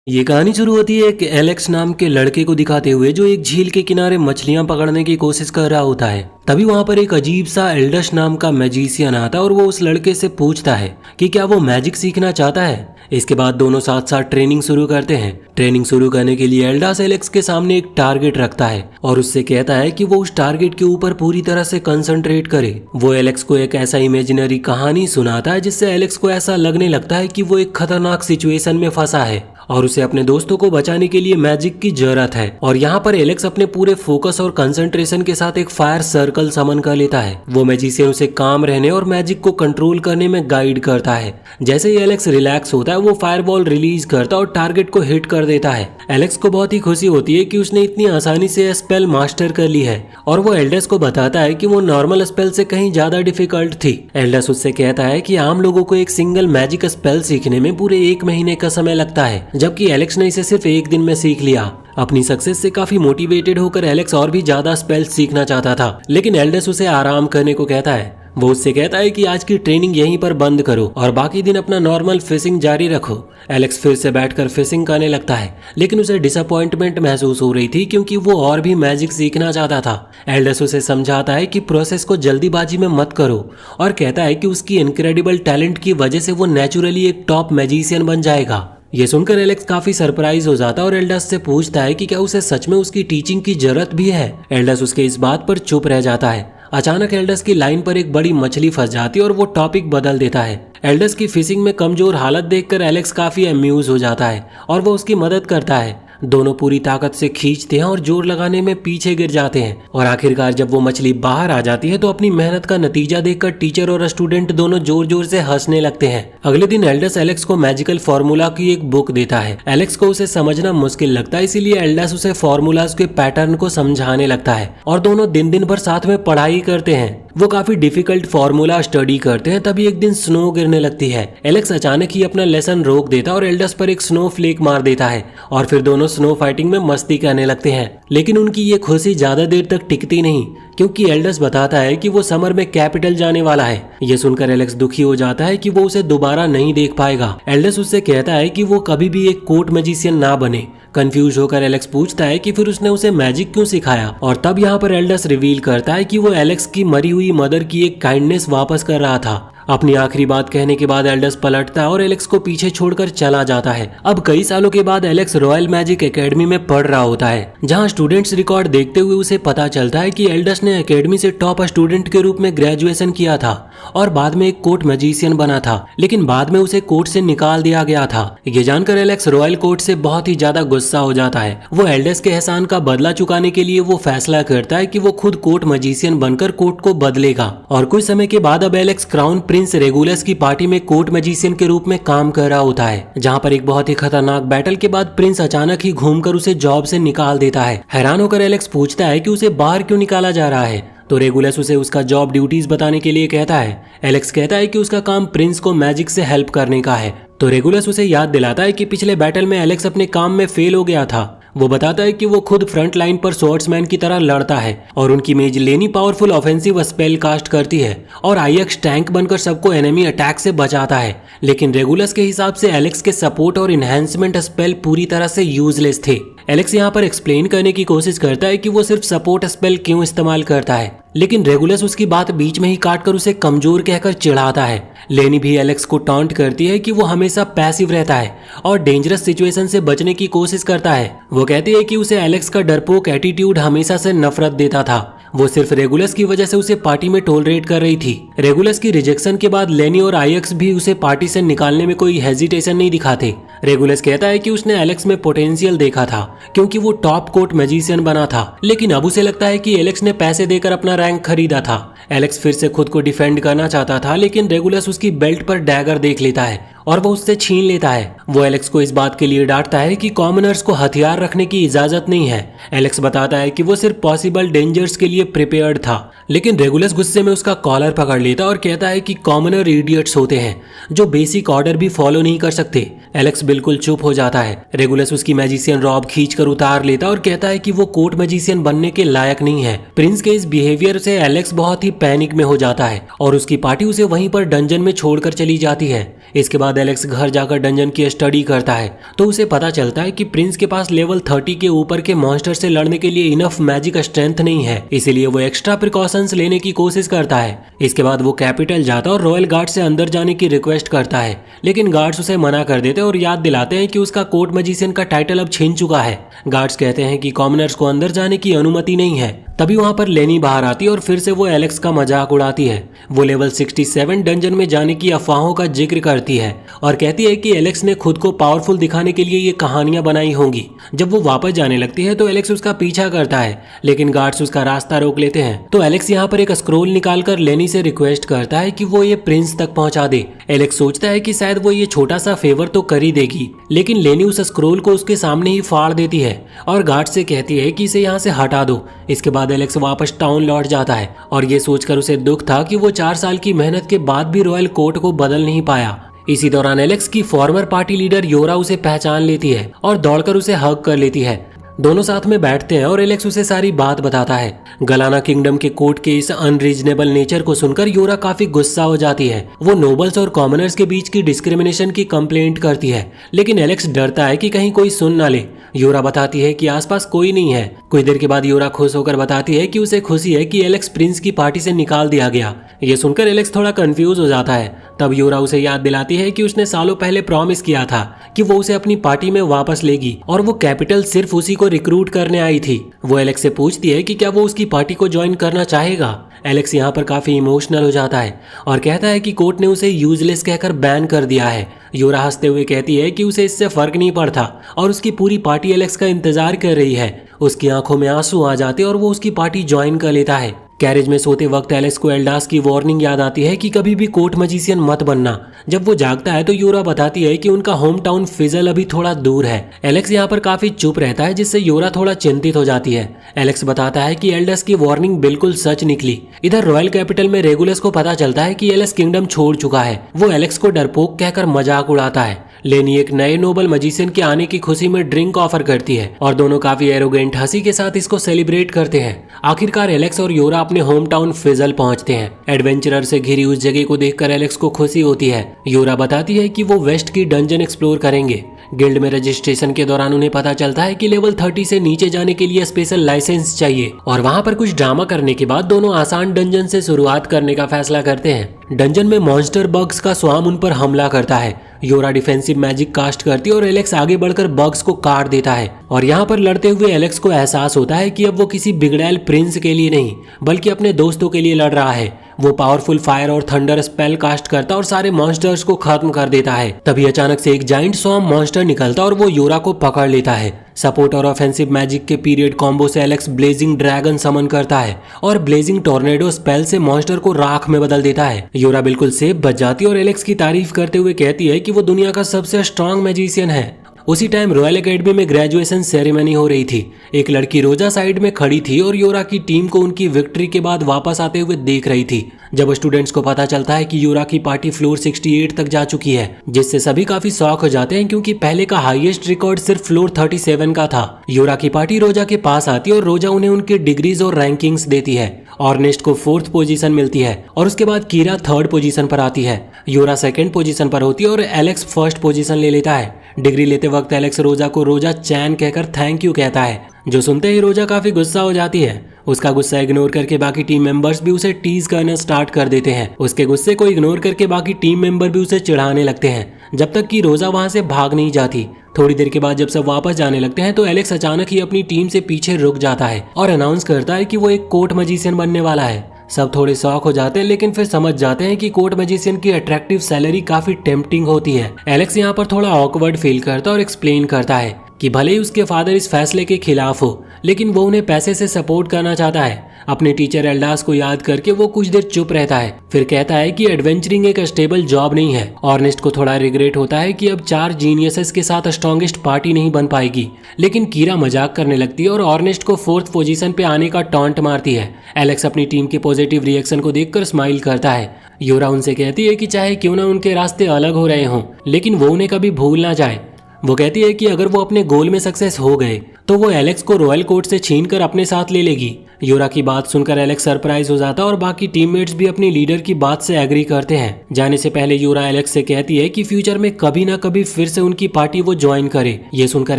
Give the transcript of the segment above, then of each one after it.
ये कहानी शुरू होती है एक एलेक्स नाम के लड़के को दिखाते हुए जो एक झील के किनारे मछलियां पकड़ने की कोशिश कर रहा होता है। तभी वहां पर एक अजीब सा एल्डस नाम का मैजिशियन आता और वो उस लड़के से पूछता है कि क्या वो मैजिक सीखना चाहता है। इसके बाद दोनों साथ साथ ट्रेनिंग शुरू करते हैं। ट्रेनिंग शुरू करने के लिए एल्डस एलेक्स के सामने एक टारगेट रखता है और उससे कहता है कि वो उस टारगेट के ऊपर पूरी तरह से कंसंट्रेट करे। वो एलेक्स को एक ऐसा इमेजिनरी कहानी सुनाता है जिससे एलेक्स को ऐसा लगने लगता है कि वो एक खतरनाक सिचुएशन में फंसा है और उसे अपने दोस्तों को बचाने के लिए मैजिक की जरूरत है। और यहाँ पर एलेक्स अपने पूरे फोकस और कंसंट्रेशन के साथ एक फायर सर्कल समन कर लेता है। वो मैजिशियन उसे काम रहने और मैजिक को कंट्रोल करने में गाइड करता है। जैसे ही एलेक्स रिलैक्स होता है वो फायरबॉल रिलीज करता और टारगेट को हिट कर देता है। एलेक्स को बहुत ही खुशी होती है कि उसने इतनी आसानी से स्पेल मास्टर कर ली है और वो एल्डस को बताता है कि वो नॉर्मल स्पेल से कहीं ज्यादा डिफिकल्ट थी। एल्डस उससे कहता है कि आम लोगों को एक सिंगल मैजिक स्पेल सीखने में पूरे 1 महीने का समय लगता है, जबकि एलेक्स ने इसे सिर्फ 1 दिन में सीख लिया। अपनी सक्सेस से काफी मोटिवेटेड होकर एलेक्स और भी ज्यादा स्पेल्स सीखना चाहता था, लेकिन एल्डस उसे आराम करने को कहता है। वो उससे कहता है कि आज की ट्रेनिंग यहीं पर बंद करो और बाकी दिन अपना नॉर्मल फिशिंग जारी रखो। एलेक्स फिर से बैठकर फिशिंग करने लगता है, लेकिन उसे डिसअपॉइंटमेंट महसूस हो रही थी क्योंकि वो और भी मैजिक सीखना चाहता था। एल्डस उसे समझाता है कि प्रोसेस को जल्दीबाजी में मत करो और कहता है कि उसकी इनक्रेडिबल टैलेंट की वजह से वो नेचुरली एक टॉप मैजिशियन बन जाएगा। ये सुनकर एलेक्स काफी सरप्राइज हो जाता है और एल्डस से पूछता है कि क्या उसे सच में उसकी टीचिंग की जरूरत भी है। एल्डस उसके इस बात पर चुप रह जाता है। अचानक एल्डस की लाइन पर एक बड़ी मछली फंस जाती है और वो टॉपिक बदल देता है। एल्डस की फिशिंग में कमजोर हालत देखकर एलेक्स काफी अम्यूज हो जाता है और वो उसकी मदद करता है। दोनों पूरी ताकत से खींचते हैं और जोर लगाने में पीछे गिर जाते हैं और आखिरकार जब वो मछली बाहर आ जाती है तो अपनी मेहनत का नतीजा देखकर टीचर और स्टूडेंट दोनों जोर जोर से हंसने लगते हैं। अगले दिन एल्डस एलेक्स को मैजिकल फॉर्मूला की एक बुक देता है। एलेक्स को उसे समझना मुश्किल लगता है, इसीलिए एल्डस उसे फॉर्मूलाज के पैटर्न को समझाने लगता है और दोनों दिन दिन भर साथ में पढ़ाई करते हैं। वो काफी डिफिकल्ट फॉर्मूला स्टडी करते हैं। तभी एक दिन स्नो गिरने लगती है। एलेक्स अचानक ही अपना लेसन रोक देता और एल्डस पर एक स्नो फ्लेक मार देता है और फिर दोनों स्नो फाइटिंग में मस्ती करने लगते हैं। लेकिन उनकी ये खुशी ज्यादा देर तक टिकती नहीं क्योंकि एल्डस बताता है कि वो समर में कैपिटल जाने वाला है। ये सुनकर एलेक्स दुखी हो जाता है कि वो उसे दोबारा नहीं देख पाएगा। एल्डस उससे कहता है कि वो कभी भी एक कोर्ट मैजिशियन ना बने। कंफ्यूज होकर एलेक्स पूछता है कि फिर उसने उसे मैजिक क्यों सिखाया और तब यहाँ पर एल्डस रिवील करता है कि वो एलेक्स की मरी हुई मदर की एक काइंडनेस वापस कर रहा था। अपनी आखिरी बात कहने के बाद एल्डस पलटता है और एलेक्स को पीछे छोड़कर चला जाता है। अब कई सालों के बाद एलेक्स रॉयल मैजिक एकेडमी में पढ़ रहा होता है, जहां स्टूडेंट्स रिकॉर्ड देखते हुए उसे पता चलता है कि एल्डस ने एकेडमी से टॉप स्टूडेंट के रूप में ग्रेजुएशन किया था और बाद में एक कोर्ट मैजिशियन बना था, लेकिन बाद में उसे कोर्ट से निकाल दिया गया था। ये जानकर एलेक्स रॉयल कोर्ट से बहुत ही ज्यादा गुस्सा हो जाता है। वो एल्डस के एहसान का बदला चुकाने के लिए वो फैसला करता है कि वो खुद कोर्ट मैजिशियन बनकर कोर्ट को बदलेगा। और कुछ समय के बाद अब एलेक्स क्राउन प्रिंस रेगुलस की पार्टी में कोर्ट मैजिशियन के रूप में काम कर रहा होता है, जहां पर एक बहुत ही खतरनाक बैटल के बाद प्रिंस अचानक ही घूमकर उसे जॉब से निकाल देता है। हैरान होकर एलेक्स पूछता है कि उसे बाहर क्यों निकाला जा रहा है, तो रेगुलस उसे उसका जॉब ड्यूटीज बताने के लिए कहता है। एलेक्स कहता है कि उसका काम प्रिंस को मैजिक से हेल्प करने का है, तो रेगुलस उसे याद दिलाता है कि पिछले बैटल में एलेक्स अपने काम में फेल हो गया था। वो बताता है कि वो खुद फ्रंट लाइन पर स्वॉर्ड्समैन की तरह लड़ता है और उनकी मेज लेनी पावरफुल ऑफेंसिव स्पेल कास्ट करती है और आईएक्स टैंक बनकर सबको एनिमी अटैक से बचाता है। लेकिन रेगुलस के हिसाब से एलेक्स के सपोर्ट और इन्हेंसमेंट स्पेल पूरी तरह से यूजलेस थे। एलेक्स यहाँ पर एक्सप्लेन करने की कोशिश करता है कि वो सिर्फ सपोर्ट स्पेल क्यों इस्तेमाल करता है, लेकिन रेगुलस उसकी बात बीच में ही काटकर उसे कमजोर कहकर चिढ़ाता है। लेनी भी एलेक्स को टॉन्ट करती है कि वो हमेशा पैसिव रहता है और डेंजरस सिचुएशन से बचने की कोशिश करता है। वो कहती है कि उसे एलेक्स का डरपोक एटीट्यूड हमेशा से नफरत देता था। वो सिर्फ रेगुलस की वजह से उसे पार्टी में टॉलरेट कर रही थी। रेगुलस की रिजेक्शन के बाद लेनी और आईएक्स भी उसे पार्टी से निकालने में कोई हेजिटेशन नहीं दिखाते। रेगुलस कहता है कि उसने एलेक्स में पोटेंशियल देखा था क्योंकि वो टॉप कोर्ट मैजिशियन बना था, लेकिन अब उसे लगता है कि एलेक्स ने पैसे देकर अपना रैंक खरीदा था। एलेक्स फिर से खुद को डिफेंड करना चाहता था, लेकिन रेगुलस उसकी बेल्ट पर डैगर देख लेता है और वो उससे छीन लेता है। वो एलेक्स को इस बात के लिए डांटता है कि कॉमनर्स को हथियार रखने की इजाजत नहीं है। एलेक्स बताता है कि वो सिर्फ पॉसिबल डेंजर्स के लिए प्रिपेयर्ड था, लेकिन रेगुलस गुस्से में उसका कॉलर पकड़ लेता और कहता है कि कॉमनर इडियट्स होते हैं जो बेसिक ऑर्डर भी फॉलो नहीं कर सकते। एलेक्स बिल्कुल चुप हो जाता है। रेगुलस उसकी मैजिशियन रॉब खींचकर उतार लेता और कहता है कि वो कोर्ट मैजिशियन बनने के लायक नहीं है। प्रिंस के इस बिहेवियर से एलेक्स बहुत ही पैनिक में हो जाता है और उसकी पार्टी उसे वहीं पर डंजन में छोड़कर चली जाती है। इसके बाद बाद एलेक्स घर जाकर डंजन की स्टडी करता है तो उसे पता चलता है कि प्रिंस के पास लेवल 30 के ऊपर के मॉन्स्टर से लड़ने के लिए इनफ मैजिक स्ट्रेंथ नहीं है, इसीलिए वो एक्स्ट्रा प्रिकॉशंस लेने की कोशिश करता है। इसके बाद वो कैपिटल जाता और रॉयल गार्ड से अंदर जाने की रिक्वेस्ट करता है, लेकिन गार्ड्स उसे मना कर देते और याद दिलाते हैं कि उसका कोर्ट मैजिशियन का टाइटल अब छीन चुका है। गार्ड्स कहते हैं कि कॉमनर्स को अंदर जाने की अनुमति नहीं है। तभी वहां पर लेनी बाहर आती है और फिर से वो एलेक्स का मजाक उड़ाती है। वो लेवल 67 डंजन में जाने की अफवाहों का जिक्र करती है और कहती है कि एलेक्स ने खुद को पावरफुल दिखाने के लिए ये कहानियां बनाई होंगी। जब वो वापस जाने लगती है तो एलेक्स उसका पीछा करता है, लेकिन गार्ड्स उसका रास्ता रोक लेते हैं। तो एलेक्स यहाँ पर एक स्क्रोल निकालकर लेनी से रिक्वेस्ट करता है कि वो ये प्रिंस तक पहुंचा दे। एलेक्स सोचता है कि शायद वो ये छोटा सा फेवर तो कर ही देगी, लेकिन लेनी उस स्क्रोल को उसके सामने ही फाड़ देती है और गार्ड से कहती है कि इसे यहाँ से हटा दो। इसके बाद एलेक्स वापस टाउन लौट जाता है और ये सोचकर उसे दुख था कि वो 4 साल की मेहनत के बाद भी रॉयल कोर्ट को बदल नहीं पाया। इसी दौरान एलेक्स की फॉर्मर पार्टी लीडर योरा उसे पहचान लेती है और दौड़कर उसे हग कर लेती है। दोनों साथ में बैठते हैं और एलेक्स उसे सारी बात बताता है। गलाना किंगडम के कोर्ट के इस अनरीजनेबल नेचर को सुनकर योरा काफी गुस्सा हो जाती है। वो नोबल्स और कॉमनर्स के बीच की डिस्क्रिमिनेशन की कंप्लेंट करती है, लेकिन एलेक्स डरता है कि कहीं कोई सुन ना ले। योरा बताती है कि आसपास कोई नहीं है। कुछ देर के बाद योरा खुश होकर बताती है कि उसे खुशी है कि एलेक्स प्रिंस की पार्टी से निकाल दिया गया। ये सुनकर एलेक्स थोड़ा कंफ्यूज हो जाता है। तब योरा उसे याद दिलाती है कि उसने सालों पहले प्रॉमिस किया था कि वो उसे अपनी पार्टी में वापस लेगी और वो कैपिटल सिर्फ उसी को रिक्रूट करने आई थी। वो एलेक्स से पूछती है कि क्या वो उसकी पार्टी को ज्वाइन करना चाहेगा। एलेक्स यहाँ पर काफी इमोशनल हो जाता है और कहता है कि कोर्ट ने उसे यूजलेस कहकर बैन कर दिया है। योरा हंसते हुए कहती है कि उसे इससे फर्क नहीं पड़ता और उसकी पूरी पार्टी एलेक्स का इंतजार कर रही है। उसकी आंखों में आंसू आ जाते और वो उसकी पार्टी ज्वाइन कर लेता है। कैरेज में सोते वक्त एलेक्स को एल्डास की वार्निंग याद आती है कि कभी भी कोर्ट मैजिशियन मत बनना। जब वो जागता है तो योरा बताती है कि उनका होम टाउन फिजल अभी थोड़ा दूर है। एलेक्स यहाँ पर काफी चुप रहता है, जिससे योरा थोड़ा चिंतित हो जाती है। एलेक्स बताता है कि एल्डस की वार्निंग बिल्कुल सच निकली। इधर रॉयल कैपिटल में रेगुलस को पता चलता है कि एलेक्स किंगडम छोड़ चुका है। वो एलेक्स को डरपोक कहकर मजाक उड़ाता है। लेनी एक नए नोबल मैजिशियन के आने की खुशी में ड्रिंक ऑफर करती है और दोनों काफी एरोगेंट हंसी के साथ इसको सेलिब्रेट करते हैं। आखिरकार एलेक्स और योरा अपने होम टाउन फिजल पहुंचते हैं। एडवेंचरर से घिरी उस जगह को देखकर एलेक्स को खुशी होती है। योरा बताती है कि वो वेस्ट की डंजन एक्सप्लोर करेंगे। गिल्ड में रजिस्ट्रेशन के दौरान उन्हें पता चलता है कि लेवल 30 से नीचे जाने के लिए स्पेशल लाइसेंस चाहिए और वहां पर कुछ ड्रामा करने के बाद दोनों आसान डंजन से शुरुआत करने का फैसला करते हैं। डंजन में मॉन्स्टर बग्स का स्वाम उन पर हमला करता है। योरा डिफेंसिव मैजिक कास्ट करती है और एलेक्स आगे बढ़कर बग्स को काट देता है और यहाँ पर लड़ते हुए एलेक्स को एहसास होता है कि अब वो किसी बिगड़ैल प्रिंस के लिए नहीं बल्कि अपने दोस्तों के लिए लड़ रहा है। वो पावरफुल फायर और थंडर स्पेल कास्ट करता और सारे मॉन्स्टर्स को खत्म कर देता है। तभी अचानक से एक जाइंट स्वॉर्म मॉन्स्टर निकलता और वो योरा को पकड़ लेता है। सपोर्ट और ऑफेंसिव मैजिक के पीरियड कॉम्बो से एलेक्स ब्लेजिंग ड्रैगन समन करता है और ब्लेजिंग टोर्नेडो स्पेल से मॉन्स्टर को राख में बदल देता है। योरा बिल्कुल सेफ बच जाती है और एलेक्स की तारीफ करते हुए कहती है कि वो दुनिया का सबसे स्ट्रांग मैजिशियन है। उसी टाइम रॉयल एकेडमी में ग्रेजुएशन सेरेमनी हो रही थी। एक लड़की रोजा साइड में खड़ी थी और योरा की टीम को उनकी विक्ट्री के बाद वापस आते हुए देख रही थी। जब स्टूडेंट्स को पता चलता है कि योरा की पार्टी फ्लोर 68 तक जा चुकी है, जिससे सभी काफी शॉक हो जाते हैं क्योंकि पहले का हाईएस्ट रिकॉर्ड सिर्फ फ्लोर 37 का था। योरा की पार्टी रोजा के पास आती है और रोजा उन्हें उनकी डिग्रीज और रैंकिंग्स देती है। ऑर्नेस्ट को 4th पोजीशन मिलती है और उसके बाद कीरा 3rd पोजीशन पर आती है। योरा 2nd पोजीशन पर होती है और एलेक्स 1st पोजीशन ले लेता है। डिग्री लेते वक्त एलेक्स रोजा को रोजा चैन कहकर थैंक यू कहता है, जो सुनते ही रोजा काफी गुस्सा हो जाती है। उसका गुस्सा इग्नोर करके बाकी टीम मेंबर्स भी उसे टीज करना स्टार्ट कर देते हैं। उसके गुस्से को इग्नोर करके बाकी टीम मेंबर भी उसे चिढ़ाने लगते हैं जब तक कि रोजा वहां से भाग नहीं जाती। थोड़ी देर के बाद जब सब वापस जाने लगते हैं तो एलेक्स अचानक ही अपनी टीम से पीछे रुक जाता है और अनाउंस करता है कि वो एक कोर्ट मैजिशियन बनने वाला है। सब थोड़े शॉक हो जाते हैं, लेकिन फिर समझ जाते हैं कि कोर्ट मैजिशियन की अट्रैक्टिव सैलरी काफी टेम्पटिंग होती है। एलेक्स यहाँ पर थोड़ा ऑकवर्ड फील करता है और एक्सप्लेन करता है कि भले ही उसके फादर इस फैसले के खिलाफ हो, लेकिन वो उन्हें पैसे से सपोर्ट करना चाहता है। अपने टीचर एल्डास को याद करके वो कुछ देर चुप रहता है, फिर कहता है कि एडवेंचरिंग एक स्टेबल जॉब नहीं है। ऑर्नेस्ट को थोड़ा रिग्रेट होता है कि अब 4 जीनियसेस के साथ स्ट्रॉन्गेस्ट पार्टी नहीं बन पाएगी, लेकिन कीरा मजाक करने लगती है और ऑर्नेस्ट को 4th पोजीशन पे आने का टॉन्ट मारती है। एलेक्स अपनी टीम के पॉजिटिव रिएक्शन को देखकर स्माइल करता है। योरा उनसे कहती है कि चाहे क्यों ना उनके रास्ते अलग हो रहे हों, लेकिन वो उन्हें कभी भूल ना जाए। वो कहती है कि अगर वो अपने गोल में सक्सेस हो गए तो वो एलेक्स को रॉयल कोर्ट से छीनकर अपने साथ ले लेगी। योरा की बात सुनकर एलेक्स सरप्राइज हो जाता है और बाकी टीममेट्स भी अपनी लीडर की बात से एग्री करते हैं। जाने से पहले योरा एलेक्स से कहती है कि फ्यूचर में कभी ना कभी फिर से उनकी पार्टी वो ज्वाइन करे। ये सुनकर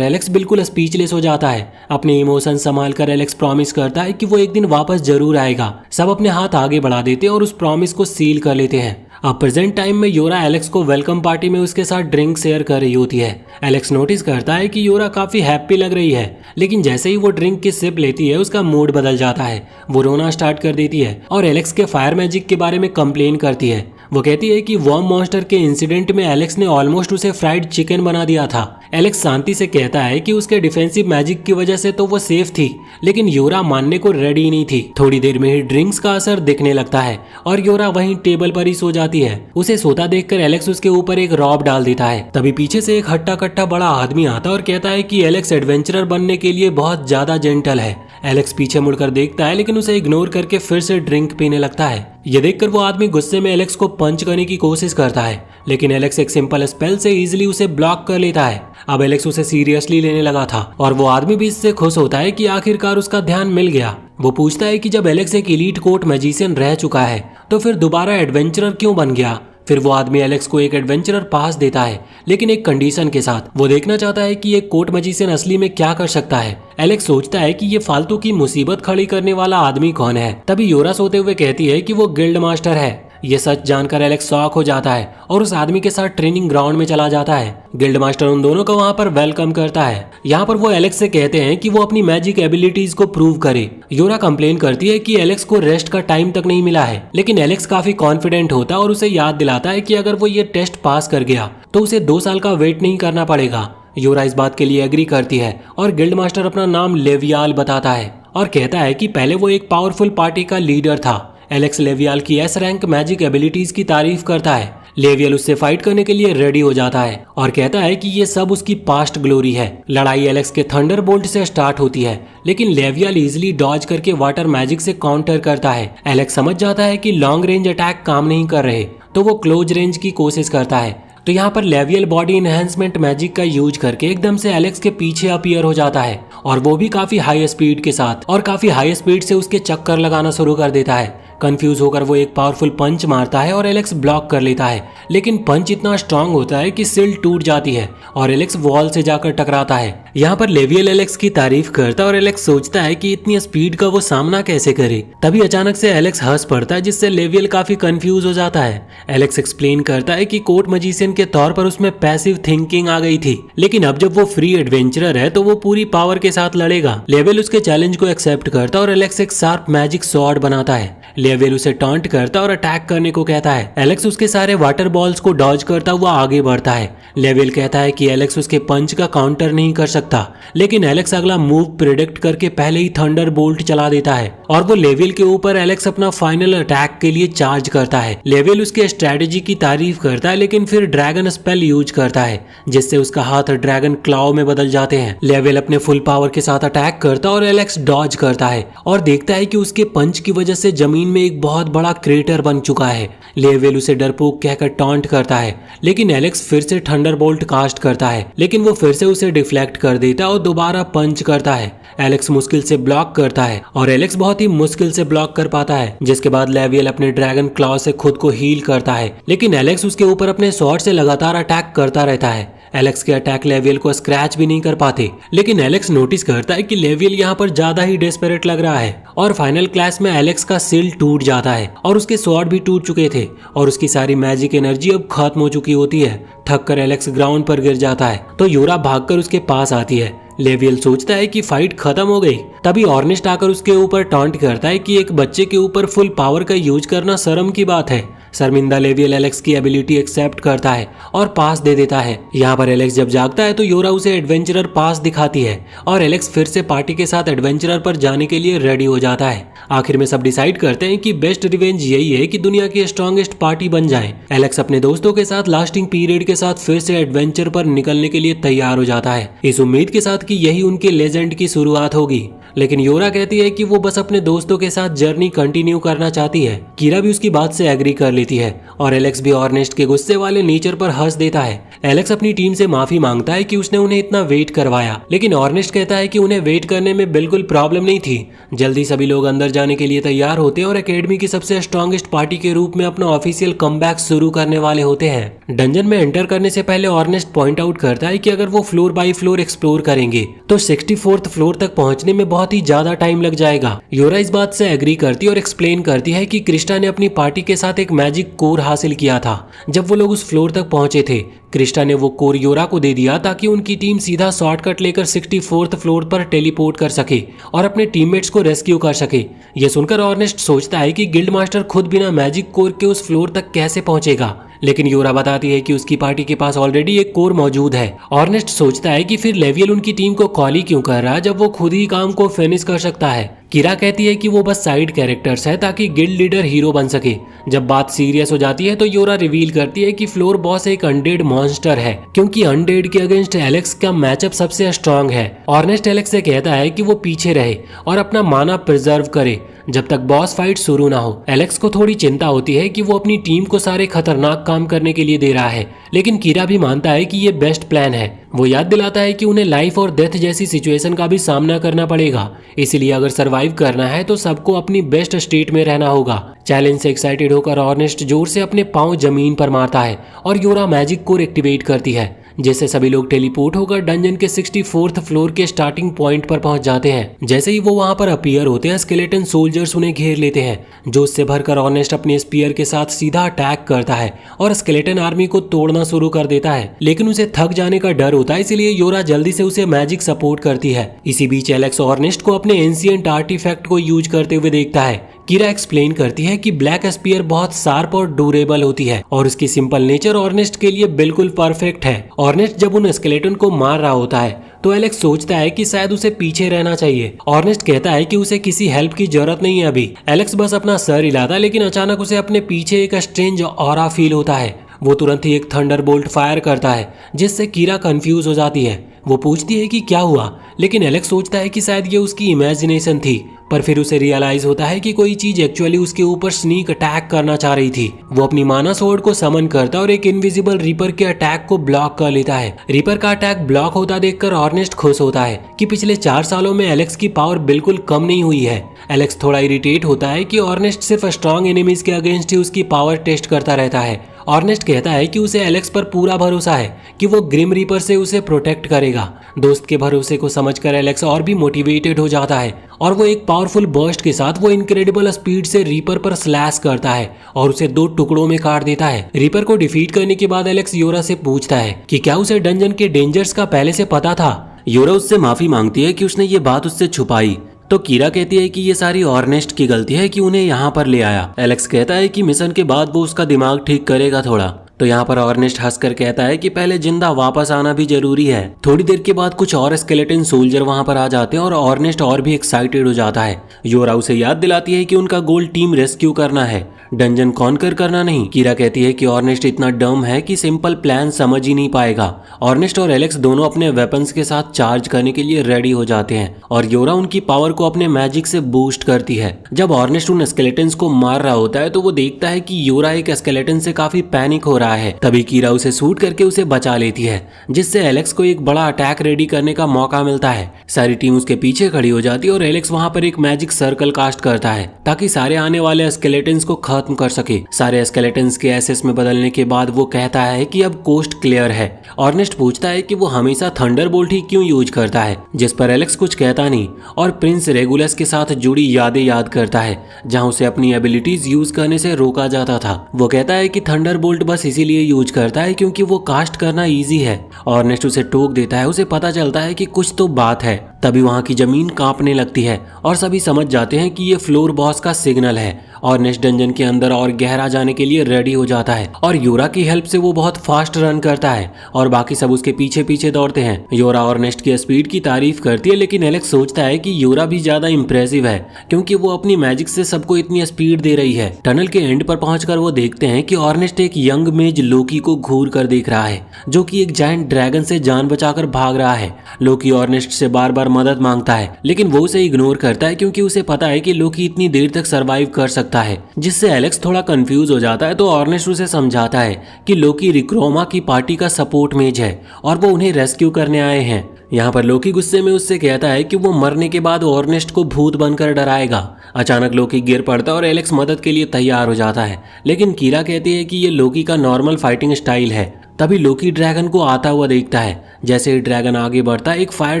एलेक्स बिल्कुल स्पीचलेस हो जाता है। अपने इमोशन संभाल कर एलेक्स प्रॉमिस करता है कि वो एक दिन वापस जरूर आएगा। सब अपने हाथ आगे बढ़ा देते हैं और उस प्रॉमिस को सील कर लेते हैं। अब प्रेजेंट टाइम में योरा एलेक्स को वेलकम पार्टी में उसके साथ ड्रिंक शेयर कर रही होती है। एलेक्स नोटिस करता है कि योरा काफी हैप्पी लग रही है, लेकिन जैसे ही वो ड्रिंक की सिप लेती है उसका मूड बदल जाता है। वो रोना स्टार्ट कर देती है और एलेक्स के फायर मैजिक के बारे में कंप्लेन करती है। वो कहती है कि वर्म मॉन्स्टर के इंसिडेंट में एलेक्स ने ऑलमोस्ट उसे फ्राइड चिकन बना दिया था। एलेक्स शांति से कहता है कि उसके डिफेंसिव मैजिक की वजह से तो वो सेफ थी, लेकिन योरा मानने को रेडी नहीं थी। थोड़ी देर में ही ड्रिंक्स का असर दिखने लगता है और योरा वहीं टेबल पर ही सो जाती है। उसे सोता देखकर एलेक्स उसके ऊपर एक रॉब डाल देता है। तभी पीछे से एक हट्टा कट्टा बड़ा आदमी आता है और कहता है कि एलेक्स एडवेंचरर बनने के लिए बहुत ज्यादा जेंटल है। एलेक्स पीछे मुड़कर देखता है, लेकिन उसे इग्नोर करके फिर से ड्रिंक पीने लगता है। ये देखकर वो आदमी गुस्से में एलेक्स को पंच करने की कोशिश करता है, लेकिन एलेक्स एक सिंपल स्पेल से इजीली उसे ब्लॉक कर लेता है। अब एलेक्स उसे सीरियसली लेने लगा था और वो आदमी भी इससे खुश होता है कि आखिरकार उसका ध्यान मिल गया। वो पूछता है कि जब एलेक्स एक एलीट कोर्ट मैजिशियन रह चुका है तो फिर दोबारा एडवेंचरर क्यों बन गया। फिर वो आदमी एलेक्स को एक एडवेंचरर पास देता है, लेकिन एक कंडीशन के साथ। वो देखना चाहता है कि एक कोर्ट मैजिशियन असली में क्या कर सकता है। एलेक्स सोचता है कि ये फालतू की मुसीबत खड़ी करने वाला आदमी कौन है। तभी योरा सोते हुए कहती है कि वो गिल्ड मास्टर है। ये सच जानकर एलेक्स शॉक हो जाता है और उस आदमी के साथ ट्रेनिंग ग्राउंड में चला जाता है। गिल्ड मास्टर उन दोनों को वहाँ पर वेलकम करता है। यहाँ पर वो एलेक्स से कहते हैं कि वो अपनी मैजिक एबिलिटीज को प्रूव करे। योरा कंप्लेन करती है कि एलेक्स को रेस्ट का टाइम तक नहीं मिला है, लेकिन एलेक्स काफी कॉन्फिडेंट होता है और उसे याद दिलाता है कि अगर वो ये टेस्ट पास कर गया तो उसे 2 साल का वेट नहीं करना पड़ेगा। योरा इस बात के लिए एग्री करती है और गिल्ड मास्टर अपना नाम लेवियाल बताता है और कहता है कि पहले वो एक पावरफुल पार्टी का लीडर था। एलेक्स लेवियाल की एस रैंक मैजिक एबिलिटीज की तारीफ करता है। लेवियल उससे फाइट करने के लिए रेडी हो जाता है और कहता है कि ये सब उसकी पास्ट ग्लोरी है। लड़ाई एलेक्स के थंडरबोल्ट से स्टार्ट होती है, लेकिन लेवियल इजीली डॉज करके वाटर मैजिक से काउंटर करता है। एलेक्स समझ जाता है कि लॉन्ग रेंज अटैक काम नहीं कर रहे, तो वो क्लोज रेंज की कोशिश करता है। तो यहाँ पर लेवियल बॉडी इनहेंसमेंट मैजिक का यूज करके एकदम से एलेक्स के पीछे अपीयर हो जाता है और वो भी काफी हाई स्पीड के साथ, और काफी हाई स्पीड से उसके चक्कर लगाना शुरू कर देता है। कंफ्यूज होकर वो एक पावरफुल पंच मारता है और एलेक्स ब्लॉक कर लेता है, लेकिन पंच इतना स्ट्रांग होता है कि सिल टूट जाती है और एलेक्स वॉल से जाकर टकराता है। यहाँ पर लेवियल एलेक्स की तारीफ करता है और एलेक्स सोचता है कि इतनी स्पीड का वो सामना कैसे करे। तभी अचानक से एलेक्स हंस पड़ता है, जिससे लेवियल काफी कंफ्यूज हो जाता है। एलेक्स एक्सप्लेन करता है कि कोर्ट मैजिशियन के तौर पर उसमें पैसिव थिंकिंग आ गई थी, लेकिन अब जब वो फ्री एडवेंचरर है तो वो पूरी पावर के साथ लड़ेगा। लेवियल उसके चैलेंज को एक्सेप्ट करता है और एलेक्स एक शार्प मैजिक स्वॉर्ड बनाता है। लेवियल उसे टॉन्ट करता और अटैक करने को कहता है। एलेक्स उसके सारे वाटर बॉल्स को डॉज करता हुआ आगे बढ़ता है। लेवियल कहता है कि एलेक्स उसके पंच का काउंटर नहीं कर सकता, लेकिन एलेक्स अगला मूव प्रिडिक्ट करके पहले ही थंडर बोल्ट चला देता है और वो लेवियल के ऊपर एलेक्स अपना फाइनल अटैक के लिए चार्ज करता है। लेवियल उसके स्ट्रेटेजी की तारीफ करता है, लेकिन फिर ड्रैगन स्पेल यूज करता है, जिससे उसका हाथ ड्रैगन क्लाव में बदल जाते हैं। लेवियल अपने फुल पावर के साथ अटैक करता और एलेक्स डॉज करता है और देखता है कि उसके पंच की वजह से जमीन में एक बहुत बड़ा क्रेटर बन चुका है। लेवियल उसे डरपोक कहकर टॉन्ट करता है, लेकिन एलेक्स फिर से थंडरबोल्ट कास्ट करता है, लेकिन वो फिर से उसे डिफ्लेक्ट कर देता है और दोबारा पंच करता है। एलेक्स मुश्किल से ब्लॉक करता है और एलेक्स बहुत ही मुश्किल से ब्लॉक कर पाता है, जिसके बाद लेवियल अपने ड्रैगन क्लॉ से खुद को हील करता है, लेकिन एलेक्स उसके ऊपर अपने स्वॉर्ड से लगातार अटैक करता रहता है। एलेक्स के अटैक लेवियल को स्क्रैच भी नहीं कर पाते, लेकिन एलेक्स नोटिस करता है कि लेवियल यहाँ पर ज्यादा ही डेस्परेट लग रहा है और फाइनल क्लास में एलेक्स का सिल टूट जाता है और उसके स्वॉर्ड भी टूट चुके थे और उसकी सारी मैजिक एनर्जी अब खत्म हो चुकी होती है। थक कर एलेक्स ग्राउंड पर गिर जाता है तो योरा भागकर उसके पास आती है। लेवियल सोचता है कि फाइट खत्म हो गई। तभी ऑर्नेस्ट आकर उसके ऊपर टॉन्ट करता है कि एक बच्चे के ऊपर फुल पावर का यूज करना शर्म की बात है। शर्मिंदा लेवियल एलेक्स की एबिलिटी एक्सेप्ट करता है और पास दे देता है। यहाँ पर एलेक्स जब जागता है तो योरा उसे एडवेंचरर पास दिखाती है और एलेक्स फिर से पार्टी के साथ एडवेंचरर पर जाने के लिए रेडी हो जाता है। आखिर में सब डिसाइड करते हैं कि बेस्ट रिवेंज यही है कि दुनिया की स्ट्रॉन्गेस्ट पार्टी बन जाए। एलेक्स अपने दोस्तों के साथ लास्टिंग पीरियड के साथ फिर से एडवेंचर पर निकलने के लिए तैयार हो जाता है, इस उम्मीद के साथ कि यही उनके लेजेंड की शुरुआत होगी। लेकिन योरा कहती है कि वो बस अपने दोस्तों के साथ जर्नी कंटिन्यू करना चाहती है। कीरा भी उसकी बात से एग्री कर लेती है और एलेक्स भी ऑर्नेस्ट के गुस्से वाले नेचर पर हंस देता है, एलेक्स अपनी टीम से माफी मांगता है कि उसने उन्हें इतना वेट करवाया, लेकिन ऑर्नेस्ट कहता है कि उन्हें वेट करने में बिल्कुल प्रॉब्लम नहीं थी। जल्दी सभी लोग अंदर जाने के लिए तैयार होते हैं और एकेडमी की सबसे स्ट्रॉन्गेस्ट पार्टी के रूप में अपना ऑफिशियल कमबैक शुरू करने वाले होते हैं। डंजन में एंटर करने से पहले ऑर्नेस्ट पॉइंट आउट करता है कि अगर वो फ्लोर बाय फ्लोर एक्सप्लोर करेंगे तो 64th फ्लोर तक पहुंचने में बहुत ही ज्यादा टाइम लग जाएगा। योरा इस बात से एग्री करती है और एक्सप्लेन करती है कि क्रिस्टा ने अपनी पार्टी के साथ एक मैजिक कोर हासिल किया था। जब वो लोग उस फ्लोर तक पहुंचे थे, क्रिस्टा ने वो कोर योरा को दे दिया ताकि उनकी टीम सीधा शॉर्टकट लेकर 64th फ्लोर पर टेलीपोर्ट कर सके और अपने टीममेट्स को रेस्क्यू कर सके। ये सुनकर ऑर्नेस्ट सोचता है कि गिल्ड मास्टर खुद बिना मैजिक कोर के उस फ्लोर तक कैसे पहुंचेगा, लेकिन योरा बताती है कि उसकी पार्टी के पास ऑलरेडी एक कोर मौजूद है। ऑर्नेस्ट सोचता है कि फिर लेवियल उनकी टीम को कॉल ही क्यों कर रहा है जब वो खुद ही काम को फिनिश कर सकता है। कीरा कहती है कि वो बस साइड कैरेक्टर्स है ताकि गिल्ड लीडर हीरो बन सके। जब बात सीरियस हो जाती है तो योरा रिवील करती है कि फ्लोर बॉस एक अनडेड मॉन्स्टर है, क्योंकि अनडेड के अगेंस्ट एलेक्स का मैचअप सबसे स्ट्रांग है। ऑर्नेस्ट एलेक्स से कहता है कि वो पीछे रहे और अपना माना प्रिजर्व करे जब तक बॉस फाइट शुरू ना हो। एलेक्स को थोड़ी चिंता होती है कि वो अपनी टीम को सारे खतरनाक काम करने के लिए दे रहा है, लेकिन कीरा भी मानता है कि ये बेस्ट प्लान है। वो याद दिलाता है कि उन्हें लाइफ और डेथ जैसी सिचुएशन का भी सामना करना पड़ेगा, इसलिए अगर सरवाइव करना है तो सबको अपनी बेस्ट स्टेट में रहना होगा। चैलेंज से एक्साइटेड होकर ऑर्नेस्ट जोर से अपने पांव जमीन पर मारता है और योरा मैजिक कोर एक्टिवेट करती है, जिससे सभी लोग टेलीपोर्ट होकर डंजन के 64th फ्लोर के स्टार्टिंग पॉइंट पर पहुंच जाते हैं। जैसे ही वो वहां पर अपीयर होते हैं, स्केलेटन सोल्जर्स उन्हें घेर लेते हैं। जोश से भरकर ऑर्नेस्ट अपने स्पीयर के साथ सीधा अटैक करता है और स्केलेटन आर्मी को तोड़ना शुरू कर देता है, लेकिन उसे थक जाने का डर होता है, इसलिए योरा जल्दी से उसे मैजिक सपोर्ट करती है। इसी बीच एलेक्स ऑर्नेस्ट को अपने एंशिएंट आर्टिफैक्ट को यूज करते हुए देखता है। कीरा एक्सप्लेन करती है कि ब्लैक स्पीयर बहुत शार्प और ड्यूरेबल होती है और उसकी सिंपल नेचर ऑर्नेस्ट के लिए बिल्कुल परफेक्ट है। ऑर्नेस्ट जब उन स्केलेटन को मार रहा होता है तो एलेक्स सोचता है कि शायद उसे पीछे रहना चाहिए। ऑर्नेस्ट कहता है कि उसे किसी हेल्प की जरूरत नहीं है अभी। एलेक्स बस अपना सर हिलाता है, लेकिन अचानक उसे अपने पीछे एक स्ट्रेंज ऑरा फील होता है। वो तुरंत ही एक थंडरबोल्ट फायर करता है, जिससे कीरा कंफ्यूज हो जाती है। वो पूछती है कि क्या हुआ, लेकिन एलेक्स सोचता है कि शायद ये उसकी इमेजिनेशन थी, पर फिर उसे रियलाइज होता है कि कोई चीज एक्चुअली उसके ऊपर स्नीक अटैक करना चाह रही थी। वो अपनी माना स्वॉर्ड को समन करता और एक इनविजिबल रीपर के अटैक को ब्लॉक कर लेता है। रीपर का अटैक ब्लॉक होता देखकर ऑर्नेस्ट खुश होता है कि पिछले 4 सालों में एलेक्स की पावर बिल्कुल कम नहीं हुई है। एलेक्स थोड़ा इरिटेट होता है कि ऑर्नेस्ट सिर्फ स्ट्रॉन्ग एनिमीज के अगेंस्ट ही उसकी पावर टेस्ट करता रहता है। ऑर्नेस्ट कहता है कि उसे एलेक्स पर पूरा भरोसा है कि वो ग्रिम रीपर से उसे प्रोटेक्ट करेगा। दोस्त के भरोसे को समझकर एलेक्स और भी मोटिवेटेड हो जाता है और वो एक पावरफुल बर्स्ट के साथ वो इनक्रेडिबल स्पीड से रीपर पर स्लैश करता है और उसे 2 टुकड़ों में काट देता है। रीपर को डिफीट करने के बाद एलेक्स योरा से पूछता है कि क्या उसे डंजन के डेंजर्स का पहले से पता था। योरा उससे माफी मांगती है कि उसने ये बात उससे छुपाई, तो कीरा कहती है कि ये सारी ऑर्नेस्ट की गलती है कि उन्हें यहाँ पर ले आया। एलेक्स कहता है कि मिशन के बाद वो उसका दिमाग ठीक करेगा थोड़ा, तो यहाँ पर ऑर्नेस्ट हंसकर कहता है कि पहले जिंदा वापस आना भी जरूरी है। थोड़ी देर के बाद कुछ और स्केलेटन सोल्जर वहां पर आ जाते हैं और ऑर्नेस्ट और भी एक्साइटेड हो जाता है। योरा उसे याद दिलाती है कि उनका गोल टीम रेस्क्यू करना है, डंजन कॉन्कर करना नहीं। कीरा कहती है कि ऑर्नेस्ट इतना डम है कि सिंपल प्लान समझ ही नहीं पाएगा। ऑर्नेस्ट और एलेक्स दोनों अपने वेपन्स के साथ चार्ज करने के लिए रेडी हो जाते हैं और योरा उनकी पावर को अपने मैजिक से बूस्ट करती है। जब ऑर्नेस्ट उन स्केलेटन्स को मार रहा होता है तो वो देखता है कि योरा एक स्केलेटन से काफी पैनिक हो रहा है। तभी कीरा उसे शूट करके उसे बचा लेती है, जिससे एलेक्स को एक बड़ा अटैक रेडी करने का मौका मिलता है। सारी टीम उसके पीछे खड़ी हो जाती है और एलेक्स वहां पर एक मैजिक सर्कल कास्ट करता है ताकि सारे आने वाले स्केलेटन्स को खत्म कर सके। सारे स्केलेटन्स के एसेस में बदलने के बाद वो कहता है कि अब कोस्ट क्लियर है। ऑर्नेस्ट पूछता है कि वो हमेशा थंडरबोल्ट ही क्यों यूज करता है, जिस पर एलेक्स कुछ कहता नहीं और प्रिंस रेगुलस के साथ जुड़ी यादें याद करता है जहां उसे अपनी एबिलिटीज यूज करने से रोका जाता था। वो कहता है कि थंडरबोल्ट बस इसीलिए यूज करता है क्योंकि वो कास्ट करना इजी है। ऑर्नेस्ट उसे टोक देता है, उसे पता चलता है कि कुछ तो बात है। तभी वहां की जमीन कांपने लगती है और सभी समझ जाते हैं कि ये फ्लोर बॉस का सिग्नल है। ऑर्नेस्ट डंजन के अंदर और गहरा जाने के लिए रेडी हो जाता है और योरा की हेल्प से वो बहुत फास्ट रन करता है और बाकी सब उसके पीछे पीछे दौड़ते हैं। योरा ऑर्नेस्ट की स्पीड की तारीफ करती है, लेकिन एलेक्स सोचता है कि योरा भी ज्यादा इंप्रेसिव है क्योंकि वो अपनी मैजिक से सबको इतनी स्पीड दे रही है। टनल के एंड पर पहुंचकर वो देखते हैं कि ऑर्नेस्ट एक यंग मेज लोकी को घूर कर देख रहा है, जो कि एक जायंट ड्रैगन से जान बचाकर भाग रहा है। लोकी ऑर्नेस्ट से बार बार मदद मांगता है, लेकिन वो उसे इग्नोर करता है क्योंकि उसे पता है कि लोकी इतनी देर तक सरवाइव कर सकता सकता है, जिससे एलेक्स थोड़ा कंफ्यूज हो जाता है। तो ऑर्नेस्ट उसे समझाता है कि लोकी रिक्रोमा की पार्टी का सपोर्ट मेज है और वो उन्हें रेस्क्यू करने आए हैं। यहाँ पर लोकी गुस्से में उससे कहता है कि वो मरने के बाद ऑर्नेस्ट को भूत बनकर डराएगा। अचानक लोकी गिर पड़ता है और एलेक्स मदद के लिए तैयार हो जाता है, लेकिन कीरा कहती है कि ये लोकी का नॉर्मल फाइटिंग स्टाइल है। तभी लोकी ड्रैगन को आता हुआ देखता है। जैसे ही ड्रैगन आगे बढ़ता है, एक फायर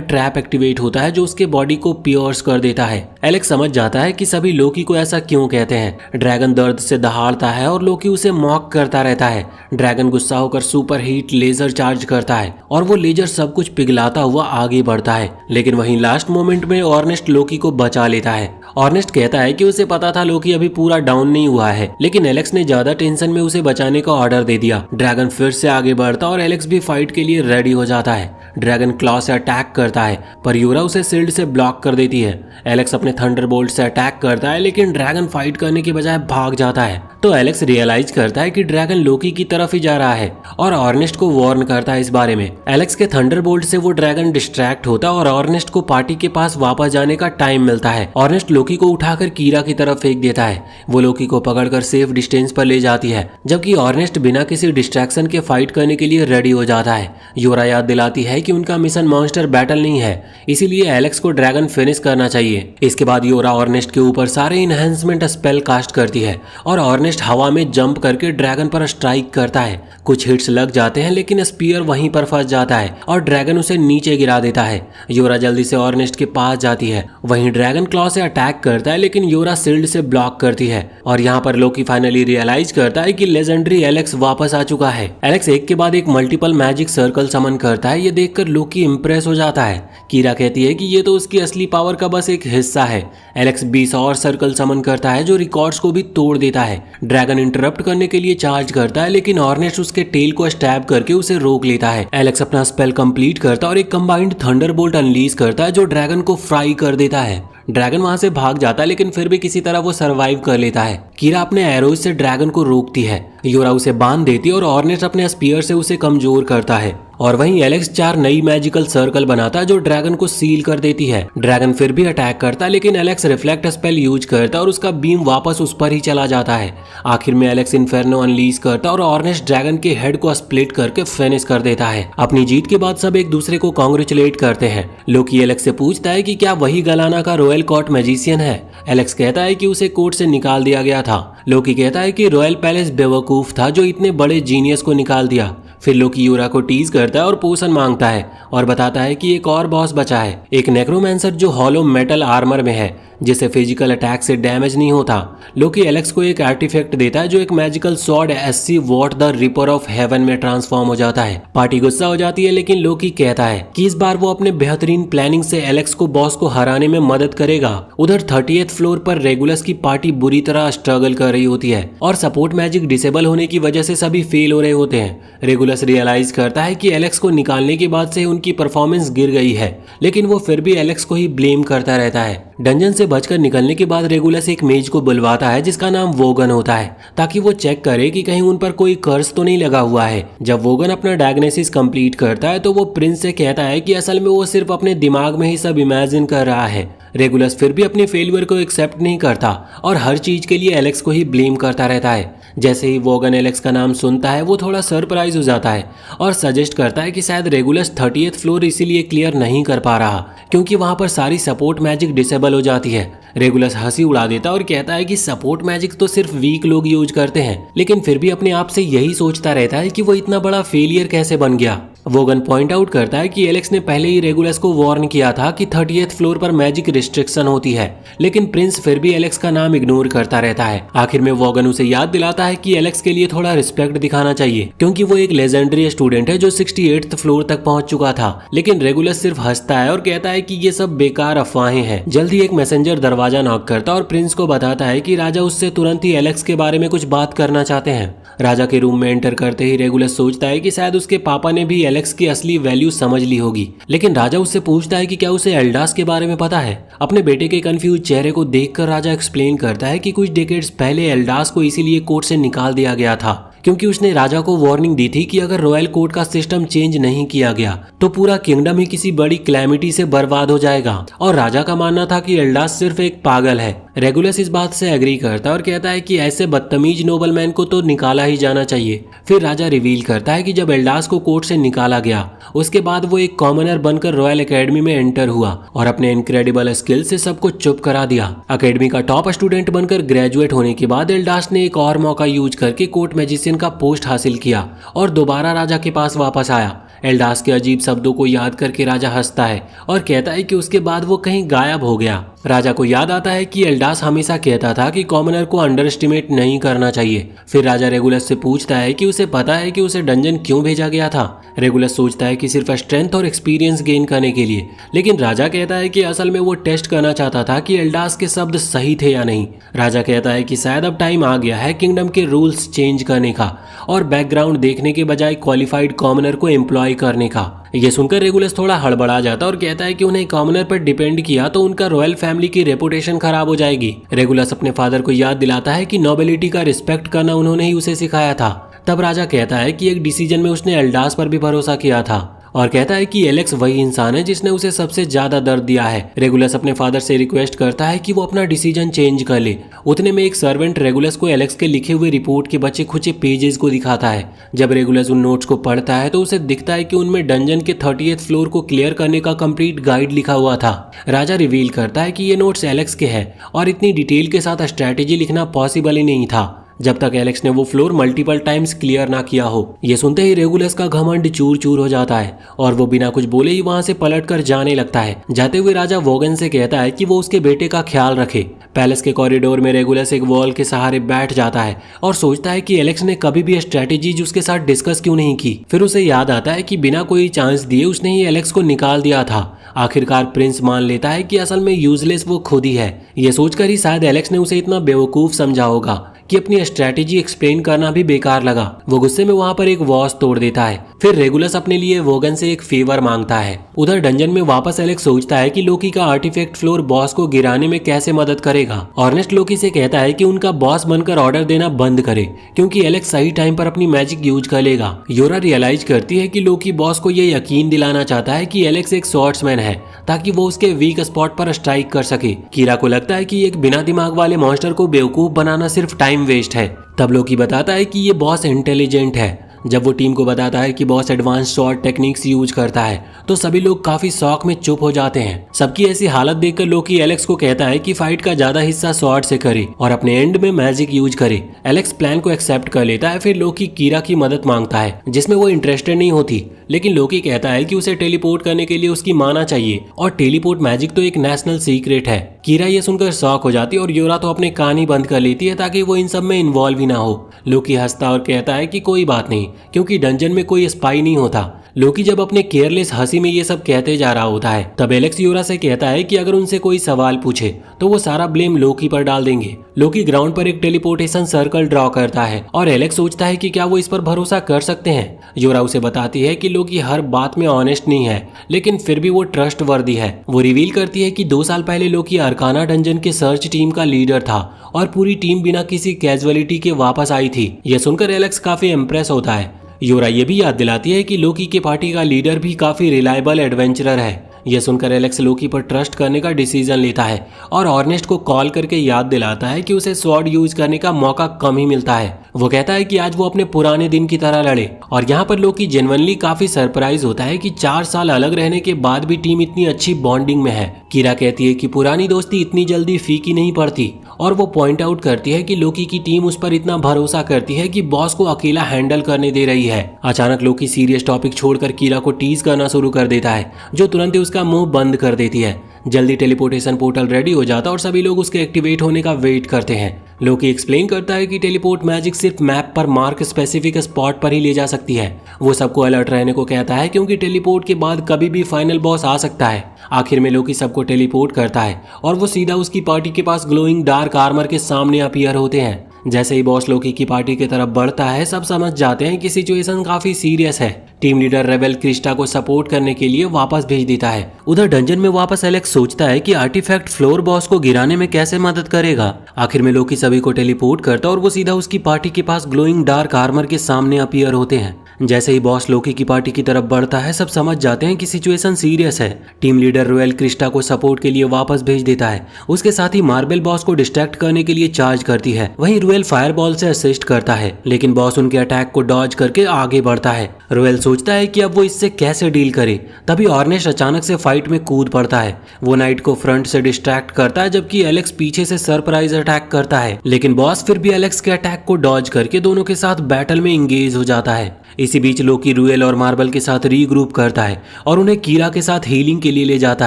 ट्रैप एक्टिवेट होता है जो उसके बॉडी को पियर्स कर देता है। एलेक्स समझ जाता है कि सभी लोकी को ऐसा क्यों कहते हैं। ड्रैगन दर्द से दहाड़ता है और लोकी उसे मॉक करता रहता है। ड्रैगन गुस्सा होकर सुपर हीट लेजर चार्ज करता है और वो लेजर सब कुछ पिघलाता हुआ आगे बढ़ता है। लेकिन वहीं लास्ट मोमेंट में ऑर्नेस्ट लोकी को बचा लेता है। ऑर्नेस्ट कहता है कि उसे पता था लोकी अभी पूरा डाउन नहीं हुआ है, लेकिन एलेक्स ने ज्यादा टेंशन में उसे बचाने का ऑर्डर दे दिया। ड्रैगन फिर से आगे बढ़ता और एलेक्स भी फाइट के लिए रेडी हो जाता है। ड्रैगन क्लॉ से अटैक करता है, पर यूरा उसे शील्ड से ब्लॉक कर देती है। एलेक्स अपने थंडरबोल्ट से अटैक करता है, लेकिन ड्रैगन फाइट करने के बजाय भाग जाता है। तो एलेक्स रियलाइज करता है कि ड्रैगन लोकी की तरफ ही जा रहा है और ऑर्नेस्ट को वार्न करता है इस बारे में। एलेक्स के थंडरबोल्ट से वो ड्रैगन डिस्ट्रैक्ट होता और ऑर्नेस्ट को पार्टी के पास वापस जाने का टाइम मिलता है। ऑर्नेस्ट लोकी को उठाकर कीरा की तरफ फेंक देता है। वो लोकी को पकड़कर सेफ डिस्टेंस पर ले जाती है, जबकि ऑर्नेस्ट बिना किसी डिस्ट्रैक्शन के फाइट करने के लिए रेडी हो जाता है। यूरा याद दिलाती है कि उनका मिशन मॉन्स्टर बैटल नहीं है, इसीलिए एलेक्स को ड्रैगन फिनिश करना चाहिए। इसके बाद यूरा ऑर्नेस्ट के ऊपर सारे इनहेंसमेंट स्पेल कास्ट करती है और ऑर्नेस्ट हवा में जंप करके ड्रैगन पर स्ट्राइक करता है। कुछ हिट्स लग जाते हैं, लेकिन स्पीयर वहीं पर फंस जाता है और ड्रैगन उसे नीचे गिरा देता है। यूरा जल्दी से ऑर्नेस्ट के पास जाती है। वहीं ड्रैगन क्लॉ से अटैक करता है, लेकिन यूरा शील्ड से ब्लॉक करती है और यहाँ पर लोकी फाइनली रियलाइज करता है कि लेजेंडरी एलेक्स वापस आ चुका है। एलेक्स एक के बाद एक मल्टीपल मैजिक सर्कल समन करता है। ये देखकर लोकी इंप्रेस हो जाता है। कीरा कहती है कि ये तो उसकी असली पावर का बस एक हिस्सा है। एलेक्स 20 और सर्कल समन करता है जो रिकॉर्ड्स को भी तोड़ देता है। ड्रैगन इंटरप्ट करने के लिए चार्ज करता है, लेकिन ऑर्नेस्ट उसके टेल को स्टैब करके उसे रोक लेता है। एलेक्स अपना स्पेल कंप्लीट करता है और एक कंबाइंड थंडरबोल्ट अनलीज करता है जो ड्रैगन को फ्राई कर देता है। ड्रैगन वहां से भाग जाता है, लेकिन फिर भी किसी तरह वो सरवाइव कर लेता है। कीरा अपने एरोज से ड्रैगन को रोकती है। यूरा उसे बांध देती है और ऑर्नेस्ट अपने स्पीयर से उसे कमजोर करता है। और वहीं एलेक्स 4 नई मैजिकल सर्कल बनाता है जो ड्रैगन को सील कर देती है। ड्रैगन फिर भी अटैक करता है, लेकिन एलेक्स रिफ्लेक्ट स्पेल यूज करता है और उसका बीम वापस उस पर ही चला जाता है। आखिर में एलेक्स इन्फेर्नो अनलीज करता है और ऑर्नेस्ट ड्रैगन के हेड को स्प्लिट करके फिनिश कर देता है। अपनी जीत के बाद सब एक दूसरे को कांग्रेचुलेट करते हैं। लोकी एलेक्स से पूछता है कि क्या वही गलाना का रॉयल कोर्ट मैजिशियन है। एलेक्स कहता है कि उसे कोर्ट से निकाल दिया गया था। लोकी कहता है कि रॉयल पैलेस बेवकूफ था जो इतने बड़े जीनियस को निकाल दिया। फिर लोकी यूरा को टीज करता है और पोषण मांगता है और बताता है कि एक और बॉस बचा है, एक नेक्रोमैंसर जो हॉलो मेटल आर्मर में है, जिसे फिजिकल अटैक से डैमेज नहीं होता। लोकी एलेक्स को एक आर्टिफैक्ट देता है जो एक magical sword SC what the ripper of haven में ट्रांसफॉर्म हो जाता है। पार्टी गुस्सा हो जाती है, लेकिन लोकी कहता है कि इस बार वो अपने बेहतरीन प्लानिंग से एलेक्स को बॉस को हराने में मदद करेगा। उधर 30th फ्लोर पर रेगुलस की पार्टी बुरी तरह स्ट्रगल कर रही होती है और सपोर्ट मैजिक डिसेबल होने की वजह से सभी फेल हो रहे होते हैं। रेगुलस रियलाइज करता है कि एलेक्स को निकालने के बाद से उनकी परफॉर्मेंस गिर गई है, लेकिन वो फिर भी एलेक्स को ही ब्लेम करता रहता है। डंजन से बचकर निकलने के बाद रेगुलस एक मेज को बुलवाता है जिसका नाम वोगन होता है, ताकि वो चेक करे कि कहीं उन पर कोई कर्स तो नहीं लगा हुआ है। जब वोगन अपना डायग्नोसिस कंप्लीट करता है तो वो प्रिंस से कहता है कि असल में वो सिर्फ अपने दिमाग में ही सब इमेजिन कर रहा है। रेगुलस फिर भी अपने फेलियर को एक्सेप्ट नहीं करता और हर चीज के लिए एलेक्स को ही ब्लेम करता रहता है। जैसे ही वोगन एलेक्स का नाम सुनता है वो थोड़ा सरप्राइज हो जाता है और सजेस्ट करता है कि शायद रेगुलस 30th फ्लोर इसीलिए क्लियर नहीं कर पा रहा क्योंकि वहां पर सारी सपोर्ट मैजिक डिसेबल हो जाती है। रेगुलस हंसी उड़ा देता और कहता है कि सपोर्ट मैजिक तो सिर्फ वीक लोग यूज करते हैं, लेकिन फिर भी अपने आप से यही सोचता रहता है कि वो इतना बड़ा फेलियर कैसे बन गया। वोगन पॉइंट आउट करता है कि एलेक्स ने पहले ही रेगुलस को वार्न किया था कि 30th फ्लोर पर मैजिक रिस्ट्रिक्शन होती है, लेकिन प्रिंस फिर भी एलेक्स का नाम इग्नोर करता रहता है। आखिर में वोगन उसे याद दिलाता है कि एलेक्स के लिए थोड़ा रिस्पेक्ट दिखाना चाहिए क्योंकि वो एक लेजेंडरी स्टूडेंट है जो 68th फ्लोर तक पहुंच चुका था। लेकिन रेगुलस सिर्फ हंसता है और कहता है कि ये सब बेकार अफवाहें हैं। जल्द ही एक मैसेंजर दरवाजा नॉक करता और प्रिंस को बताता है कि राजा उससे तुरंत ही एलेक्स के बारे में कुछ बात करना चाहते हैं। राजा के रूम में एंटर करते ही रेगुलस सोचता है कि शायद उसके पापा ने भी एलेक्स की असली वैल्यू समझ ली होगी, लेकिन राजा उससे पूछता है कि क्या उसे एल्डास के बारे में पता है। अपने बेटे के कंफ्यूज चेहरे को देखकर राजा एक्सप्लेन करता है कि कुछ डेकेड्स पहले एल्डास को इसीलिए कोर्ट से निकाल दिया गया था क्योंकि उसने राजा को वार्निंग दी थी कि अगर रॉयल कोर्ट का सिस्टम चेंज नहीं किया गया तो पूरा किंगडम ही किसी बड़ी क्लैमिटी से बर्बाद हो जाएगा। और राजा का मानना था कि एल्डास सिर्फ एक पागल है। रेगुलस इस बात से एग्री करता है और कहता है कि ऐसे बदतमीज नोबलमैन को तो निकाला ही जाना चाहिए। फिर राजा रिवील करता है कि जब एल्डास को कोर्ट से निकाला गया उसके बाद वो एक कॉमनर बनकर रॉयल एकेडमी में एंटर हुआ और अपने इनक्रेडिबल स्किल से सबको चुप करा दिया। एकेडमी का टॉप स्टूडेंट बनकर ग्रेजुएट होने के बाद एल्डास ने एक और मौका यूज करके कोर्ट मैजिशियन का पोस्ट हासिल किया और दोबारा राजा के पास वापस आया। एल्डास के अजीब शब्दों को याद करके राजा हंसता है और कहता है कि उसके बाद वो कहीं गायब हो गया। राजा को याद आता है कि एल्डास हमेशा कहता था कि कॉमनर को अंडर एस्टिमेट नहीं करना चाहिए। फिर राजा रेगुलस से पूछता है कि उसे पता है कि उसे डंजन क्यों भेजा गया था। रेगुलस सोचता है कि सिर्फ स्ट्रेंथ और एक्सपीरियंस गेन करने के लिए, लेकिन राजा कहता है कि असल में वो टेस्ट करना चाहता था कि एल्डास के शब्द सही थे या नहीं। राजा कहता है कि शायद अब टाइम आ गया है किंगडम के रूल्स चेंज करने का और बैकग्राउंड देखने के बजाय क्वालिफाइड कॉमनर को एम्प्लॉय करने का। ये सुनकर रेगुलस थोड़ा हड़बड़ा जाता और कहता है कि उन्हें कॉमनर पर डिपेंड किया तो उनका रॉयल फैमिली की रेपुटेशन खराब हो जाएगी। रेगुलस अपने फादर को याद दिलाता है कि नोबिलिटी का रिस्पेक्ट करना उन्होंने ही उसे सिखाया था। तब राजा कहता है कि एक डिसीजन में उसने एल्डास पर भी भरोसा किया था और कहता है कि एलेक्स वही इंसान है जिसने उसे सबसे ज्यादा दर्द दिया है। रेगुलस अपने फादर से रिक्वेस्ट करता है कि वो अपना डिसीजन चेंज कर ले। उतने में एक सर्वेंट रेगुलस को एलेक्स के लिखे हुए रिपोर्ट के बचे खुचे पेजेस को दिखाता है। जब रेगुलस उन नोट्स को पढ़ता है तो उसे दिखता है कि उनमें डंजन के 30th फ्लोर को क्लियर करने का कंप्लीट गाइड लिखा हुआ था। राजा रिवील करता है कि ये नोट्स एलेक्स के हैं और इतनी डिटेल के साथ स्ट्रैटेजी लिखना पॉसिबल ही नहीं था जब तक एलेक्स ने वो फ्लोर मल्टीपल टाइम्स क्लियर ना किया हो। ये सुनते ही रेगुलस का घमंड चूर चूर हो जाता है और वो बिना कुछ बोले ही वहां से पलटकर जाने लगता है। जाते हुए राजा वोगन से कहता है कि वो उसके बेटे का ख्याल रखे। पैलेस के कॉरिडोर में रेगुलस एक वॉल के सहारे बैठ जाता है और सोचता है कि एलेक्स ने कभी भी स्ट्रेटेजीज उसके साथ डिस्कस क्यों नहीं की। फिर उसे याद आता है कि बिना कोई चांस दिए उसने ही एलेक्स को निकाल दिया था। आखिरकार प्रिंस मान लेता है कि असल में यूजलेस वो खुद ही है। ये सोचकर ही शायद एलेक्स ने उसे इतना बेवकूफ समझा होगा कि अपनी स्ट्रेटेजी एक्सप्लेन करना भी बेकार लगा। वो गुस्से में वहां पर एक वॉच तोड़ देता है। फिर रेगुलस अपने लिए वोगन से एक फेवर मांगता है। उधर डंजन में वापस एलेक्स सोचता है कि लोकी का आर्टिफैक्ट फ्लोर बॉस को गिराने में कैसे मदद करेगा। ऑर्नेस्ट लोकी से कहता है कि उनका बॉस बनकर ऑर्डर देना बंद करे क्योंकि एलेक्स सही टाइम पर अपनी मैजिक यूज कर लेगा। योरा रियलाइज करती है कि लोकी बॉस को ये यकीन दिलाना चाहता है कि एलेक्स एक स्वॉर्ड्समैन है ताकि वो उसके वीक स्पॉट पर स्ट्राइक कर सके। कीरा को लगता है कि एक बिना दिमाग वाले मॉन्स्टर को बेवकूफ बनाना सिर्फ टाइम वेस्ट है। तब लोकी बताता है कि ये बॉस इंटेलिजेंट है। जब वो टीम को बताता है कि boss advance shot techniques use करता है तो सभी लोग काफी शौक में चुप हो जाते हैं। सबकी ऐसी हालत देखकर लोकी एलेक्स को कहता है कि फाइट का ज्यादा हिस्सा शॉट से करे और अपने एंड में मैजिक यूज करे। एलेक्स प्लान को एक्सेप्ट कर लेता है। फिर लोकी कीरा की मदद मांगता है जिसमें वो इंटरेस्टेड नहीं होती, लेकिन लोकी कहता है कि उसे टेलीपोर्ट करने के लिए उसकी माना चाहिए और टेलीपोर्ट मैजिक तो एक नेशनल सीक्रेट है। कीरा ये सुनकर शॉक हो जाती है और योरा तो अपने कान ही बंद कर लेती है ताकि वो इन सब में इन्वॉल्व ही ना हो। लोकी हंसता और कहता है कि कोई बात नहीं क्योंकि डंजन में कोई स्पाई नहीं होता। लोकी जब अपने केयरलेस हंसी में ये सब कहते जा रहा होता है तब एलेक्स योरा से कहता है कि अगर उनसे कोई सवाल पूछे तो वो सारा ब्लेम लोकी पर डाल देंगे। लोकी ग्राउंड पर एक टेलीपोर्टेशन सर्कल ड्रॉ करता है और एलेक्स सोचता है कि क्या वो इस पर भरोसा कर सकते हैं। योरा उसे बताती है कि लोकी हर बात में ऑनेस्ट नहीं है लेकिन फिर भी वो ट्रस्ट वर्दी है। वो रिवील करती है कि 2 साल पहले लोकी अरकाना डंजन के सर्च टीम का लीडर था और पूरी टीम बिना किसी कैजुअलिटी के वापस आई थी। यह सुनकर एलेक्स काफी इम्प्रेस होता है। योरा ये भी याद दिलाती है कि लोकी के पार्टी का लीडर भी काफी रिलायबल एडवेंचरर है। यह सुनकर एलेक्स लोकी पर ट्रस्ट करने का डिसीजन लेता है और ऑर्नेस्ट को कॉल करके याद दिलाता है कि उसे स्वॉर्ड यूज करने का मौका कम ही मिलता है। वो कहता है कि आज वो अपने पुराने दिन की तरह लड़े और यहाँ पर लोकी जेन्युइनली काफी सरप्राइज होता है कि 4 साल अलग रहने के बाद भी टीम इतनी अच्छी बॉन्डिंग में है। कीरा कहती है कि पुरानी दोस्ती इतनी जल्दी फीकी नहीं पड़ती और वो पॉइंट आउट करती है कि लोकी की टीम उस पर इतना भरोसा करती है कि बॉस को अकेला हैंडल करने दे रही है। अचानक लोकी सीरियस टॉपिक छोड़कर कीरा को टीज करना शुरू कर देता है जो तुरंत ही उसका मुंह बंद कर देती है। जल्दी टेलीपोर्टेशन पोर्टल रेडी हो जाता और सभी लोग उसके एक्टिवेट होने का वेट करते हैं। लोकी एक्सप्लेन करता है कि टेलीपोर्ट मैजिक सिर्फ मैप पर मार्क स्पेसिफिक स्पॉट पर ही ले जा सकती है। वो सबको अलर्ट रहने को कहता है क्योंकि टेलीपोर्ट के बाद कभी भी फाइनल बॉस आ सकता है। आखिर में लोकी सबको टेलीपोर्ट करता है और वो सीधा उसकी पार्टी के पास ग्लोइंग डार्क आर्मर के सामने अपीयर होते हैं। जैसे ही बॉस लोकी की पार्टी की तरफ बढ़ता है सब समझ जाते हैं कि सिचुएशन काफी सीरियस है। टीम लीडर रेबेल क्रिस्टा को सपोर्ट करने के लिए वापस भेज देता है। उधर डंजन में वापस एलेक्स सोचता है कि आर्टिफैक्ट फ्लोर बॉस को गिराने में कैसे मदद करेगा। आखिर में लोकी सभी को टेलीपोर्ट करता और वो सीधा उसकी पार्टी के पास ग्लोइंग डार्क आर्मर के सामने अपीयर होते हैं। जैसे ही बॉस लोकी की पार्टी की तरफ बढ़ता है, सब समझ जाते हैं कि सिचुएशन सीरियस है। टीम लीडर रोयल क्रिस्टा को सपोर्ट के लिए वापस भेज देता है। उसके साथ ही मार्बल बॉस को डिस्ट्रैक्ट करने के लिए चार्ज करती है। वहीं रोयल फायरबॉल से असिस्ट करता है, लेकिन बॉस उनके अटैक को डॉज करके आगे बढ़ता है। रोयल सोचता है कि अब वो इससे कैसे डील करे। तभी ऑर्नेस्ट अचानक से फाइट में कूद पड़ता है। वो नाइट को फ्रंट से डिस्ट्रैक्ट करता है, जबकि एलेक्स पीछे से सरप्राइज अटैक करता है, लेकिन बॉस फिर भी एलेक्स के अटैक को डॉज करके दोनों के साथ बैटल में इंगेज हो जाता है। इसी बीच लोकी रूएल और मार्बल के साथ रीग्रुप करता है और उन्हें कीरा के साथ हीलिंग के लिए ले जाता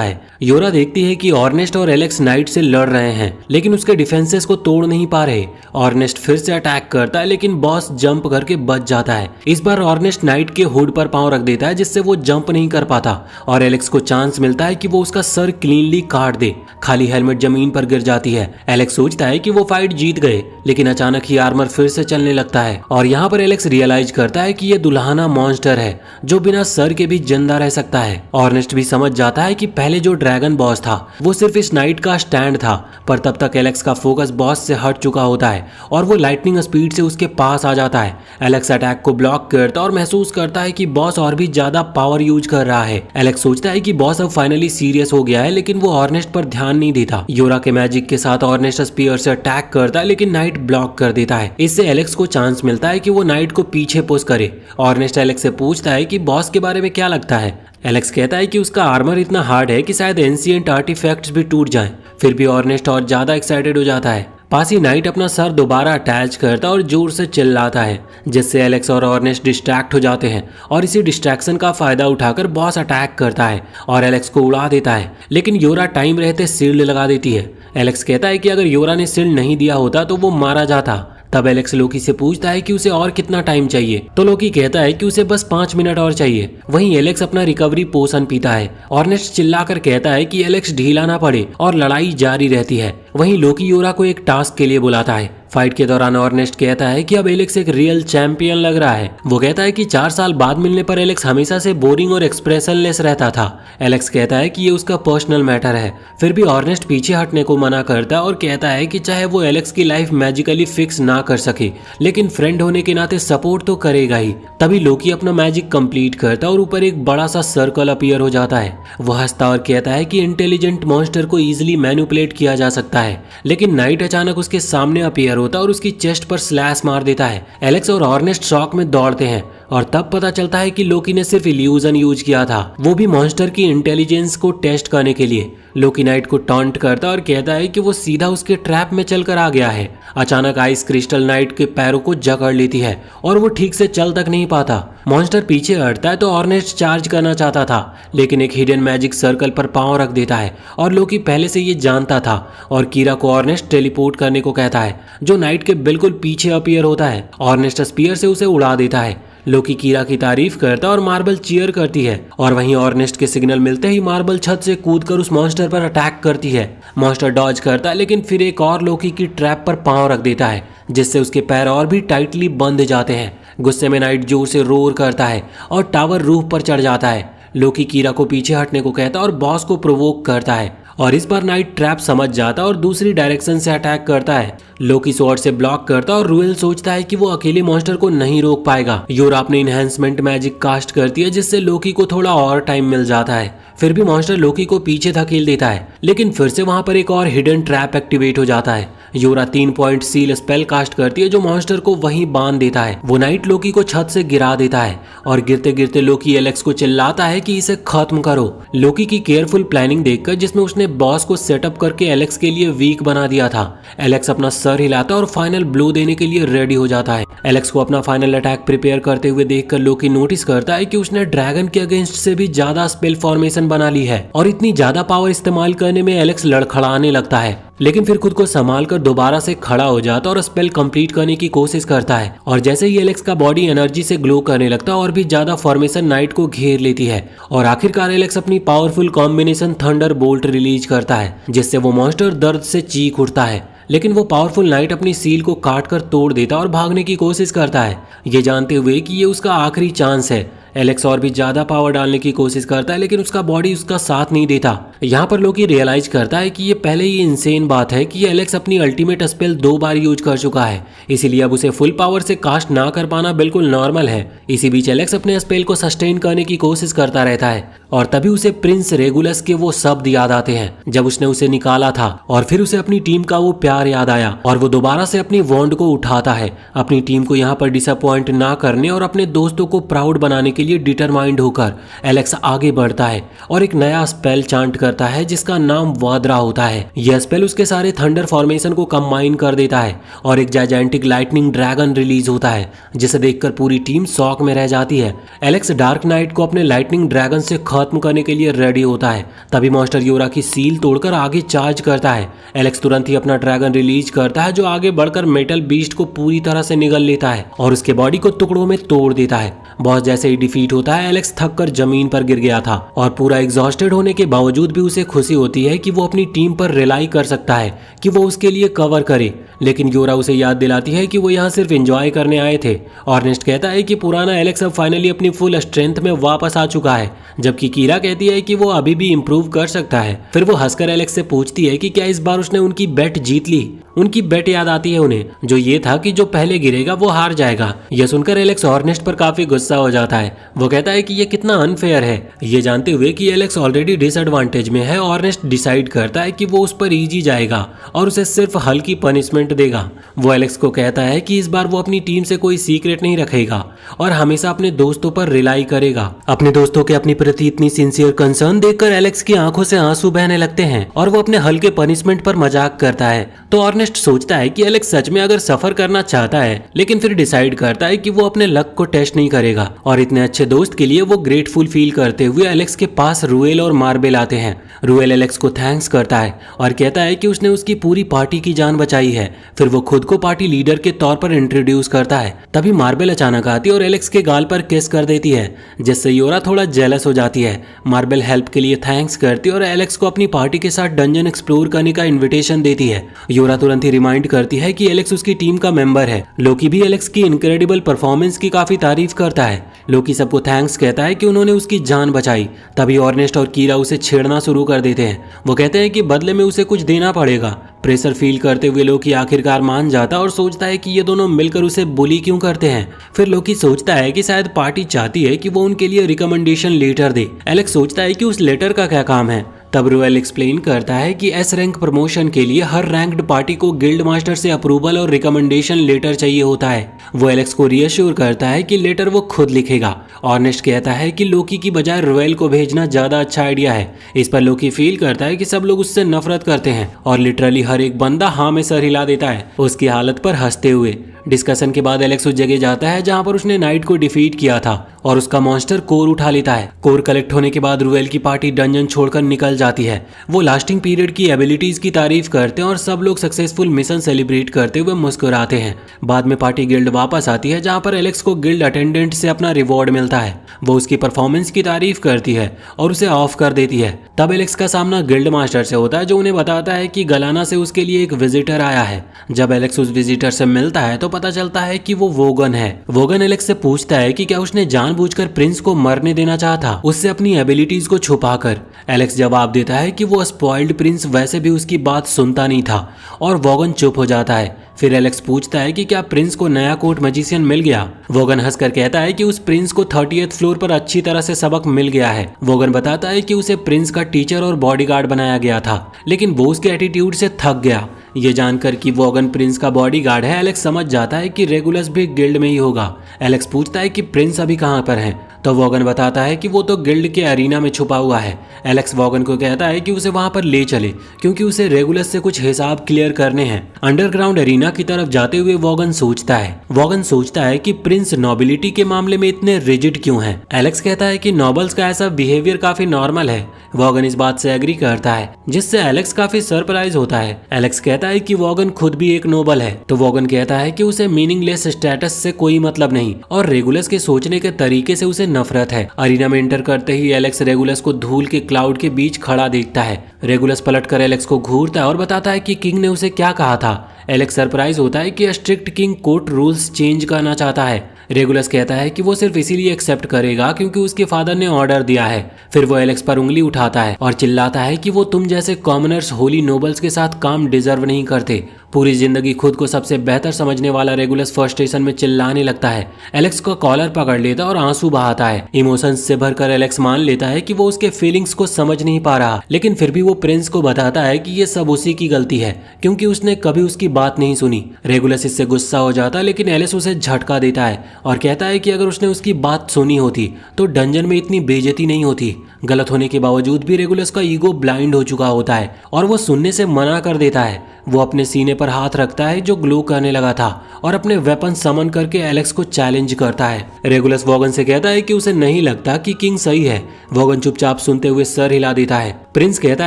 है। योरा देखती है कि ऑर्नेस्ट और एलेक्स नाइट से लड़ रहे हैं, लेकिन उसके डिफेंसेस को तोड़ नहीं पा रहे। ऑर्नेस्ट फिर से अटैक करता है, लेकिन बॉस जंप करके बच जाता है। इस बार ऑर्नेस्ट नाइट के हुड पर पांव रख देता है, जिससे वो जंप नहीं कर पाता और एलेक्स को चांस मिलता है कि वो उसका सर क्लीनली काट दे। खाली हेलमेट जमीन पर गिर जाती है। एलेक्स सोचता है कि वो फाइट जीत गए, लेकिन अचानक ही आर्मर फिर से चलने लगता है और यहाँ पर एलेक्स रियलाइज करता है कि ये दुल्हाना मॉन्स्टर है जो बिना सर के भी जिंदा रह सकता है। ऑर्नेस्ट भी समझ जाता है कि पहले जो ड्रैगन बॉस था वो सिर्फ इस नाइट का स्टैंड था, पर तब तक एलेक्स का फोकस बॉस से हट चुका होता है और वो लाइटनिंग स्पीड से उसके पास आ जाता है। एलेक्स अटैक को ब्लॉक करता और महसूस करता है कि बॉस और भी ज्यादा पावर यूज कर रहा है। एलेक्स सोचता है कि बॉस अब फाइनली सीरियस हो गया है, लेकिन वो ऑर्नेस्ट पर ध्यान नहीं देता। योरा के मैजिक के साथ ऑर्नेस्ट स्पीयर से अटैक करता है, लेकिन नाइट ब्लॉक कर देता है। इससे एलेक्स को चांस मिलता है कि वो नाइट को पीछे पुश करे। ऑर्नेस्ट एलेक्स से पूछता है कि बॉस के बारे में क्या लगता है। एलेक्स कहता है कि उसका आर्मर इतना हार्ड है कि शायद एंशिएंट आर्टिफैक्ट्स भी टूट जाएं। फिर भी ऑर्नेस्ट और ज्यादा एक्साइटेड हो जाता है। पास ही नाइट अपना सर दोबारा अटैच करता और जोर से चिल्लाता है, जिससे एलेक्स और ऑर्नेस्ट डिस्ट्रैक्ट हो जाते हैं और इसी डिस्ट्रैक्शन का फायदा उठाकर बॉस अटैक करता है और एलेक्स को उड़ा देता है। लेकिन योरा टाइम रहते शील्ड लगा देती है। एलेक्स कहता है कि अगर योरा ने शील्ड नहीं दिया होता तो वो मारा जाता। तब एलेक्स लोकी से पूछता है कि उसे और कितना टाइम चाहिए, तो लोकी कहता है कि उसे बस 5 मिनट और चाहिए। वहीं एलेक्स अपना रिकवरी पोशन पीता है। ऑर्नेस्ट चिल्लाकर कहता है कि एलेक्स ढीला ना पड़े और लड़ाई जारी रहती है। वहीं लोकी योरा को एक टास्क के लिए बुलाता है। फाइट के दौरान ऑर्नेस्ट कहता है कि अब एलेक्स एक रियल चैंपियन लग रहा है। वो कहता है कि 4 साल बाद मिलने पर एलेक्स हमेशा से बोरिंग और एक्सप्रेशनलेस रहता था। एलेक्स कहता है कि ये उसका पर्सनल मैटर है। फिर भी ऑर्नेस्ट पीछे हटने को मना करता है और कहता है कि चाहे वो एलेक्स की लाइफ मैजिकली फिक्स ना कर सके, लेकिन फ्रेंड होने के नाते सपोर्ट तो करेगा ही। तभी लोकी अपना मैजिक कंप्लीट करता और ऊपर एक बड़ा सा सर्कल अपीयर हो जाता है। वो हंसता और कहता है कि इंटेलिजेंट मॉन्स्टर को इजिली मैनिपुलेट किया जा सकता है, लेकिन नाइट अचानक उसके सामने अपीयर होता और उसकी चेस्ट पर स्लैश मार देता है। एलेक्स और ऑर्नेस्ट शॉक में दौड़ते हैं और तब पता चलता है कि लोकी ने सिर्फ इल्यूजन यूज किया था, वो भी मॉन्स्टर की इंटेलिजेंस को टेस्ट करने के लिए। लोकी नाइट को टॉन्ट करता और कहता है कि वो सीधा उसके ट्रैप में चलकर आ गया है। अचानक आइस क्रिस्टल नाइट के पैरों को जकड़ लेती है और वो ठीक से चल तक नहीं पाता। मॉन्स्टर पीछे हटता है तो ऑर्नेस्ट चार्ज करना चाहता था, लेकिन एक हिडन मैजिक सर्कल पर पांव रख देता है और लोकी पहले से ये जानता था और कीरा को ऑर्नेस्ट टेलीपोर्ट करने को कहता है, जो नाइट के बिल्कुल पीछे अपीयर होता है। ऑर्नेस्ट स्पीयर से उसे उड़ा देता है। लोकी कीरा की तारीफ करता और मार्बल चीयर करती है और वहीं ऑर्नेस्ट के सिग्नल मिलते ही मार्बल छत से कूदकर उस मॉन्स्टर पर अटैक करती है। मॉन्स्टर डॉज करता है, लेकिन फिर एक और लोकी की ट्रैप पर पांव रख देता है, जिससे उसके पैर और भी टाइटली बंध जाते हैं। गुस्से में नाइट जोर से रोर करता है और टावर रूफ पर चढ़ जाता है। लोकी कीरा को पीछे हटने को कहता और बॉस को प्रोवोक करता है और इस बार नाइट ट्रैप समझ जाता और दूसरी डायरेक्शन से अटैक करता है। लोकी स्वॉर्ड से ब्लॉक करता और रूएल सोचता है कि वो अकेले मॉन्स्टर को नहीं रोक पाएगा। योरा अपने इनहेंसमेंट मैजिक कास्ट करती है, जिससे लोकी को थोड़ा और टाइम मिल जाता है। फिर भी मॉन्स्टर लोकी को पीछे धकेल देता है, लेकिन फिर से वहां पर एक और हिडन ट्रैप एक्टिवेट हो जाता है। योरा 3 पॉइंट सील स्पेल कास्ट करती है, जो मॉन्स्टर को वहीं बांध देता है। वो नाइट लोकी को छत से गिरा देता है और गिरते गिरते लोकी एलेक्स को चिल्लाता है कि इसे खत्म करो। लोकी की केयरफुल प्लानिंग देखकर, जिसमें उसने बॉस को सेटअप करके एलेक्स के लिए वीक बना दिया था, एलेक्स अपना सर हिलाता और फाइनल ब्लो देने के लिए रेडी हो जाता है। एलेक्स को अपना फाइनल अटैक प्रिपेयर करते हुए देखकर लोकी नोटिस करता है कि उसने ड्रैगन के अगेंस्ट से भी ज्यादा स्पेल फॉर्मेशन बना ली है और इतनी ज्यादा पावर इस्तेमाल करने में एलेक्स लड़खड़ाने लगता है, लेकिन फिर खुद को संभाल कर दोबारा से खड़ा हो जाता और स्पेल कंप्लीट करने की कोशिश करता है। और जैसे ही एलेक्स का बॉडी एनर्जी से ग्लो करने लगता है और भी ज्यादा फॉर्मेशन नाइट को घेर लेती है और आखिरकार एलेक्स अपनी powerful combination thunder bolt release करता है, जिससे वो मॉन्स्टर दर्द से चीख उठता है। लेकिन वो पावरफुल नाइट अपनी सील को काट कर तोड़ देता और भागने की कोशिश करता है, ये जानते हुए कि ये उसका आखिरी चांस है। एलेक्स और भी ज्यादा पावर डालने की कोशिश करता है, लेकिन उसका बॉडी उसका साथ नहीं देता। यहाँ पर लोकी रियलाइज करता है कि ये पहले ही इंसेन बात है कि एलेक्स अपनी अल्टीमेट स्पेल 2 बार यूज कर चुका है, इसीलिए अब उसे फुल पावर से कास्ट ना कर पाना बिल्कुल नॉर्मल है। इसी बीच एलेक्स अपने स्पेल को सस्टेन करने की कोशिश करता रहता है और तभी उसे प्रिंस रेगुलस के वो शब्द याद आते हैं जब उसने उसे निकाला था, और फिर उसे अपनी टीम का वो प्यार याद आया और वो दोबारा से अपनी वॉन्ड को उठाता है, अपनी टीम को यहाँ पर डिसअपॉइंट ना करने और अपने दोस्तों को प्राउड बनाने के लिए डिटरमाइंड होकर एलेक्स आगे बढ़ता है और एक नया स्पेल चांट करता है जिसका नाम वाद्रा होता है। यह स्पेल उसके सारे थंडर फॉर्मेशन को कंबाइन कर देता है और एक जायजेंटिक लाइटनिंग ड्रैगन रिलीज होता है जिसे देखकर पूरी टीम शॉक में रह जाती है। एलेक्स डार्क नाइट को अपने लाइटनिंग ड्रैगन से खत्म करने के लिए रेडी होता है, तभी मॉन्स्टर योरा की सील तोड़कर आगे चार्ज करता है। एलेक्स तुरंत ही अपना ड्रैगन रिलीज करता है जो आगे बढ़कर मेटल बीस्ट को पूरी तरह से निगल लेता है और उसके बॉडी को टुकड़ों में तोड़ देता है। बॉस जैसे ही डिफीट होता है, एलेक्स थक कर जमीन पर गिर गया था और पूरा एग्जॉस्टेड होने के बावजूद भी उसे खुशी होती है कि वो अपनी टीम पर रिलाई कर सकता है कि वो उसके लिए कवर करे, लेकिन योरा उसे याद दिलाती है कि वो यहाँ सिर्फ एंजॉय करने आए थे। ऑर्नेस्ट कहता है कि पुराना एलेक्स अब फाइनली अपनी फुल स्ट्रेंथ में वापस आ चुका है, जबकि कीरा कहती है कि वो अभी भी इम्प्रूव कर सकता है। फिर वो हंसकर एलेक्स से पूछती है कि क्या इस बार उसने उनकी बेट जीत ली। उनकी बेट याद आती है उन्हें, जो ये था कि जो पहले गिरेगा वो हार जाएगा। यह सुनकर एलेक्स ऑर्नेस्ट पर काफी गुस्सा हो जाता है। वो कहता है कि ये कितना अनफेयर है। ये जानते हुए कि एलेक्स ऑलरेडी डिसएडवांटेज में है, ऑर्नेस्ट डिसाइड करता है कि वो उस पर इजी जाएगा और उसे सिर्फ हल्की पनिशमेंट देगा। वो एलेक्स को कहता है कि इस बार वो अपनी टीम से कोई सीक्रेट नहीं रखेगा और हमेशा अपने दोस्तों पर रिलाई करेगा। अपने दोस्तों के अपनी प्रति इतनी सिंसियर कंसर्न देखकर एलेक्स की आंखों से आंसू बहने लगते हैं और वो अपने हल्के पनिशमेंट पर मजाक करता है। तो ऑर्नेस्ट सोचता है कि एलेक्स सच में अगर सफर करना चाहता है, लेकिन फिर डिसाइड करता है कि वो अपने लक को टेस्ट नहीं करेगा और इतने अच्छे दोस्त के लिए वो ग्रेटफुल फील करते हुए एलेक्स के पास रूएल और मार्बेल आते हैं। रूएल एलेक्स को थैंक्स करता है और कहता है कि उसने उसकी पूरी पार्टी की जान बचाई है। फिर वो खुद को पार्टी लीडर के तौर पर इंट्रोड्यूस करता है। तभी मार्बेल अचानक आती है और एलेक्स के गाल पर किस कर देती है, जिससे योरा थोड़ा जेलस हो जाती है। मार्बेल हेल्प के लिए थैंक्स करती है और एलेक्स को अपनी पार्टी के साथ डंजन एक्सप्लोर करने का इन्विटेशन देती है। योरा तुरंत ही रिमाइंड करती है कि एलेक्स उसकी टीम का मेंबर है। लोकी भी एलेक्स की इनक्रेडिबल परफॉर्मेंस की काफी तारीफ करता है। लोकी सबको थैंक्स कहता है कि उन्होंने उसकी जान बचाई। तभी ऑर्नेस्ट और कीरा उसे छेड़ना शुरू कर देते हैं। वो कहते हैं कि बदले में उसे कुछ देना पड़ेगा। प्रेशर फील करते हुए लोकी आखिरकार मान जाता और सोचता है कि ये दोनों मिलकर उसे बुली क्यों करते हैं। फिर लोकी सोचता है कि शायद पार्टी चाहती है कि वो उनके लिए रिकमेंडेशन लेटर दे। एलेक्स सोचता है कि उस लेटर का क्या काम है। तब रूएल एक्सप्लेन करता है कि एस रैंक प्रमोशन के लिए हर रैंक्ड पार्टी को गिल्ड मास्टर से अप्रूवल और रिकमेंडेशन लेटर चाहिए होता है। वो एलेक्स को रियश्योर करता है कि लेटर वो खुद लिखेगा। ऑर्नेस्ट कहता है कि लोकी की बजाय रूएल को भेजना ज्यादा अच्छा आइडिया है। इस पर लोकी फील करता है कि सब लोग उससे नफरत करते हैं और लिटरली हर एक बंदा हाँ में सर हिला देता है उसकी हालत पर हंसते हुए। डिस्कशन के बाद एलेक्स उस जगह जाता है जहां पर उसने नाइट को डिफीट किया था और उसका मॉन्स्टर कोर उठा लेता है। कोर कलेक्ट होने के बाद रूएल की पार्टी डंजन छोड़कर निकल जाती है। वो लास्टिंग पीरियड की एबिलिटीज की तारीफ करते हैं और सब लोग सक्सेसफुल मिशन सेलिब्रेट करते हुए मुस्कुराते हैं। बाद में पार्टी गिल्ड वापस आती है जहां पर एलेक्स को गिल्ड अटेंडेंट से अपना रिवॉर्ड मिलता है। वो उसकी परफॉर्मेंस की तारीफ करती है और उसे ऑफ कर देती है। तब एलेक्स का सामना गिल्ड मास्टर से होता है जो उन्हें बताता है कि गलाना से उसके लिए एक विजिटर आया है। जब एलेक्स उस विजिटर से मिलता है तो पता चलता है कि वो वोगन है। वोगन एलेक्स से पूछता है कि क्या उसने जानबूझकर प्रिंस को मरने देना चाहा उससे अपनी एबिलिटीज को छुपाकर। एलेक्स जवाब देता है कि वो स्पॉइल्ड प्रिंस वैसे भी उसकी बात सुनता नहीं था और वोगन चुप हो जाता है। फिर एलेक्स पूछता है कि क्या प्रिंस को नया कोर्ट मैजिशियन मिल गया। वोगन हंसकर कहता है कि उस प्रिंस को 30th फ्लोर पर अच्छी तरह से सबक मिल गया है। वोगन बताता है कि उसे प्रिंस का टीचर और बॉडीगार्ड बनाया गया था, लेकिन वो उसके एटीट्यूड से थक गया। ये जानकर कि वोगन प्रिंस का बॉडीगार्ड है, एलेक्स समझ जाता है कि रेगुलस भी गिल्ड में ही होगा। एलेक्स पूछता है कि प्रिंस अभी कहाँ पर है, तो वोगन बताता है कि वो तो गिल्ड के अरीना में छुपा हुआ है। एलेक्स वोगन को कहता है कि उसे वहां पर ले चले क्योंकि उसे रेगुलस से कुछ हिसाब क्लियर करने हैं। अंडरग्राउंड अरीना की तरफ जाते हुए वोगन सोचता है कि प्रिंस नोबिलिटी के मामले में इतने रिजिड क्यों हैं। एलेक्स कहता है कि नोबल्स का ऐसा बिहेवियर काफी नॉर्मल है। वोगन इस बात से एग्री करता है, जिससे एलेक्स काफी सरप्राइज होता है। एलेक्स कहता है कि वोगन खुद भी एक नोबल है, तो वोगन कहता है कि उसे मीनिंगलेस स्टेटस से कोई मतलब नहीं और रेगुलस के सोचने के तरीके से उसे नफरत है। अरीना में एंटर करते ही एलेक्स रेगुलस को धूल के क्लाउड के बीच खड़ा देखता है। रेगुलस पलटकर एलेक्स को घूरता है और बताता है कि किंग ने उसे क्या कहा था। एलेक्स सरप्राइज होता है कि strict king court rules change करना चाहता है। रेगुलस कहता है कि वो सिर्फ इसीलिए एक्सेप्ट करेगा क्योंकि उसके फादर ने ऑर्डर दिया है। फिर वो एलेक्स पर उंगली उठाता है और चिल्लाता है कि वो तुम जैसे कॉमनर्स होली नोबल्स के साथ काम डिजर्व नहीं करते। पूरी जिंदगी खुद को सबसे बेहतर समझने वाला रेगुलस फ्रस्ट्रेशन में चिल्लाने लगता है। एलेक्स का कॉलर पकड़ लेता और आंसू बहाता है। इमोशंस से भरकर एलेक्स मान लेता है कि वो उसके फीलिंग्स को समझ नहीं पा रहा, लेकिन फिर भी वो प्रिंस को बताता है कि ये सब उसी की गलती है क्योंकि उसने कभी उसकी बात नहीं सुनी। रेगुलस इससे गुस्सा हो जाता है, लेकिन एलिस उसे झटका देता है और कहता है कि अगर उसने उसकी बात सुनी होती तो डंजन में इतनी बेइज्जती नहीं होती। गलत होने के बावजूद भी रेगुलस का ईगो ब्लाइंड हो चुका होता है और वो सुनने से मना कर देता है। वो अपने सीने पर हाथ रखता है जो ग्लो करने लगा था और अपने वेपन समन करके एलेक्स को चैलेंज करता है। रेगुलस वॉगन से कहता है कि उसे नहीं लगता कि किंग सही है। वॉगन चुपचाप सुनते हुए सर हिला देता है। प्रिंस कहता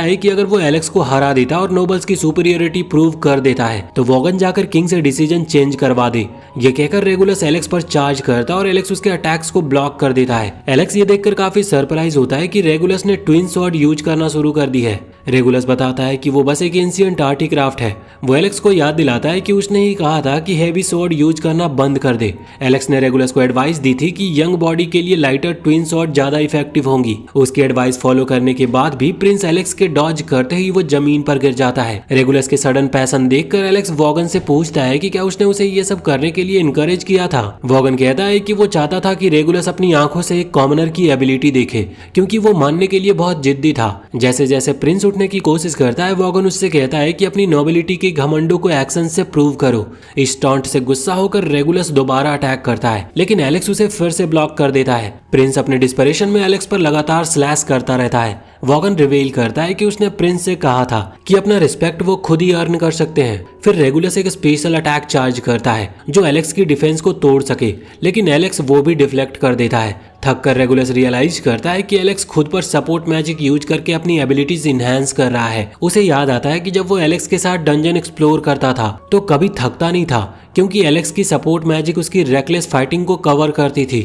है कि अगर वो एलेक्स को हरा देता और नोबल्स की सुपीरियरिटी प्रूव कर देता है तो वॉगन जाकर किंग से डिसीजन चेंज करवा दे। ये कहकर रेगुलस एलेक्स पर चार्ज करता और एलेक्स उसके अटैक्स को ब्लॉक कर देता है। एलेक्स ये देखकर काफी सरप्राइज होता है कि रेगुलस ने ट्विन स्वॉर्ड यूज करना शुरू कर दी है। रेगुलस बताता है कि वो बस एक एंशिएंट आर्टिक्राफ्ट है। वो एलेक्स को याद दिलाता है कि उसने ही कहा था कि हेवी स्वॉर्ड यूज करना बंद कर दे। एलेक्स ने रेगुलस को एडवाइस दी थी कि यंग बॉडी के लिए लाइटर ट्विन स्वॉर्ड ज्यादा इफेक्टिव होंगी। उसकी एडवाइस फॉलो करने के बाद भी प्रिंस एलेक्स के डॉज करते ही वो जमीन पर गिर जाता है। रेगुलस के सडन पैशन देखकर एलेक्स वॉगन से पूछता है कि क्या उसने उसे ये सब करने के लिए इनकरेज किया था। वॉगन कहता है कि वो चाहता था कि रेगुलस अपनी आंखों से एक कॉमनर की एबिलिटी देखे क्योंकि वो मानने के लिए बहुत जिद्दी था। जैसे जैसे प्रिंस उठने की कोशिश करता है वॉगन उससे कहता है कि अपनी नोबिलिटी के घमंडों को एक्शन से प्रूव करो। इस टॉन्ट से गुस्सा होकर रेगुलस दोबारा अटैक करता है, लेकिन एलेक्स उसे फिर से ब्लॉक कर देता है। प्रिंस अपने डिस्परेशन में एलेक्स पर लगातार स्लैश करता रहता है। वॉगन रिवील करता है कि उसने प्रिंस से कहा था कि अपना रिस्पेक्ट वो खुद ही अर्न कर सकते हैं। फिर रेगुलस एक स्पेशल अटैक चार्ज करता है जो एलेक्स की डिफेंस को तोड़ सके, लेकिन एलेक्स वो भी डिफ्लेक्ट कर देता है। थक कर रेगुलस रियलाइज करता है कि एलेक्स खुद पर सपोर्ट मैजिक यूज करके अपनी एबिलिटीज इनहेंस कर रहा है। उसे याद आता है कि जब वो एलेक्स के साथ डंजन एक्सप्लोर करता था तो कभी थकता नहीं था क्योंकि एलेक्स की सपोर्ट मैजिक उसकी रेकलेस फाइटिंग को कवर करती थी।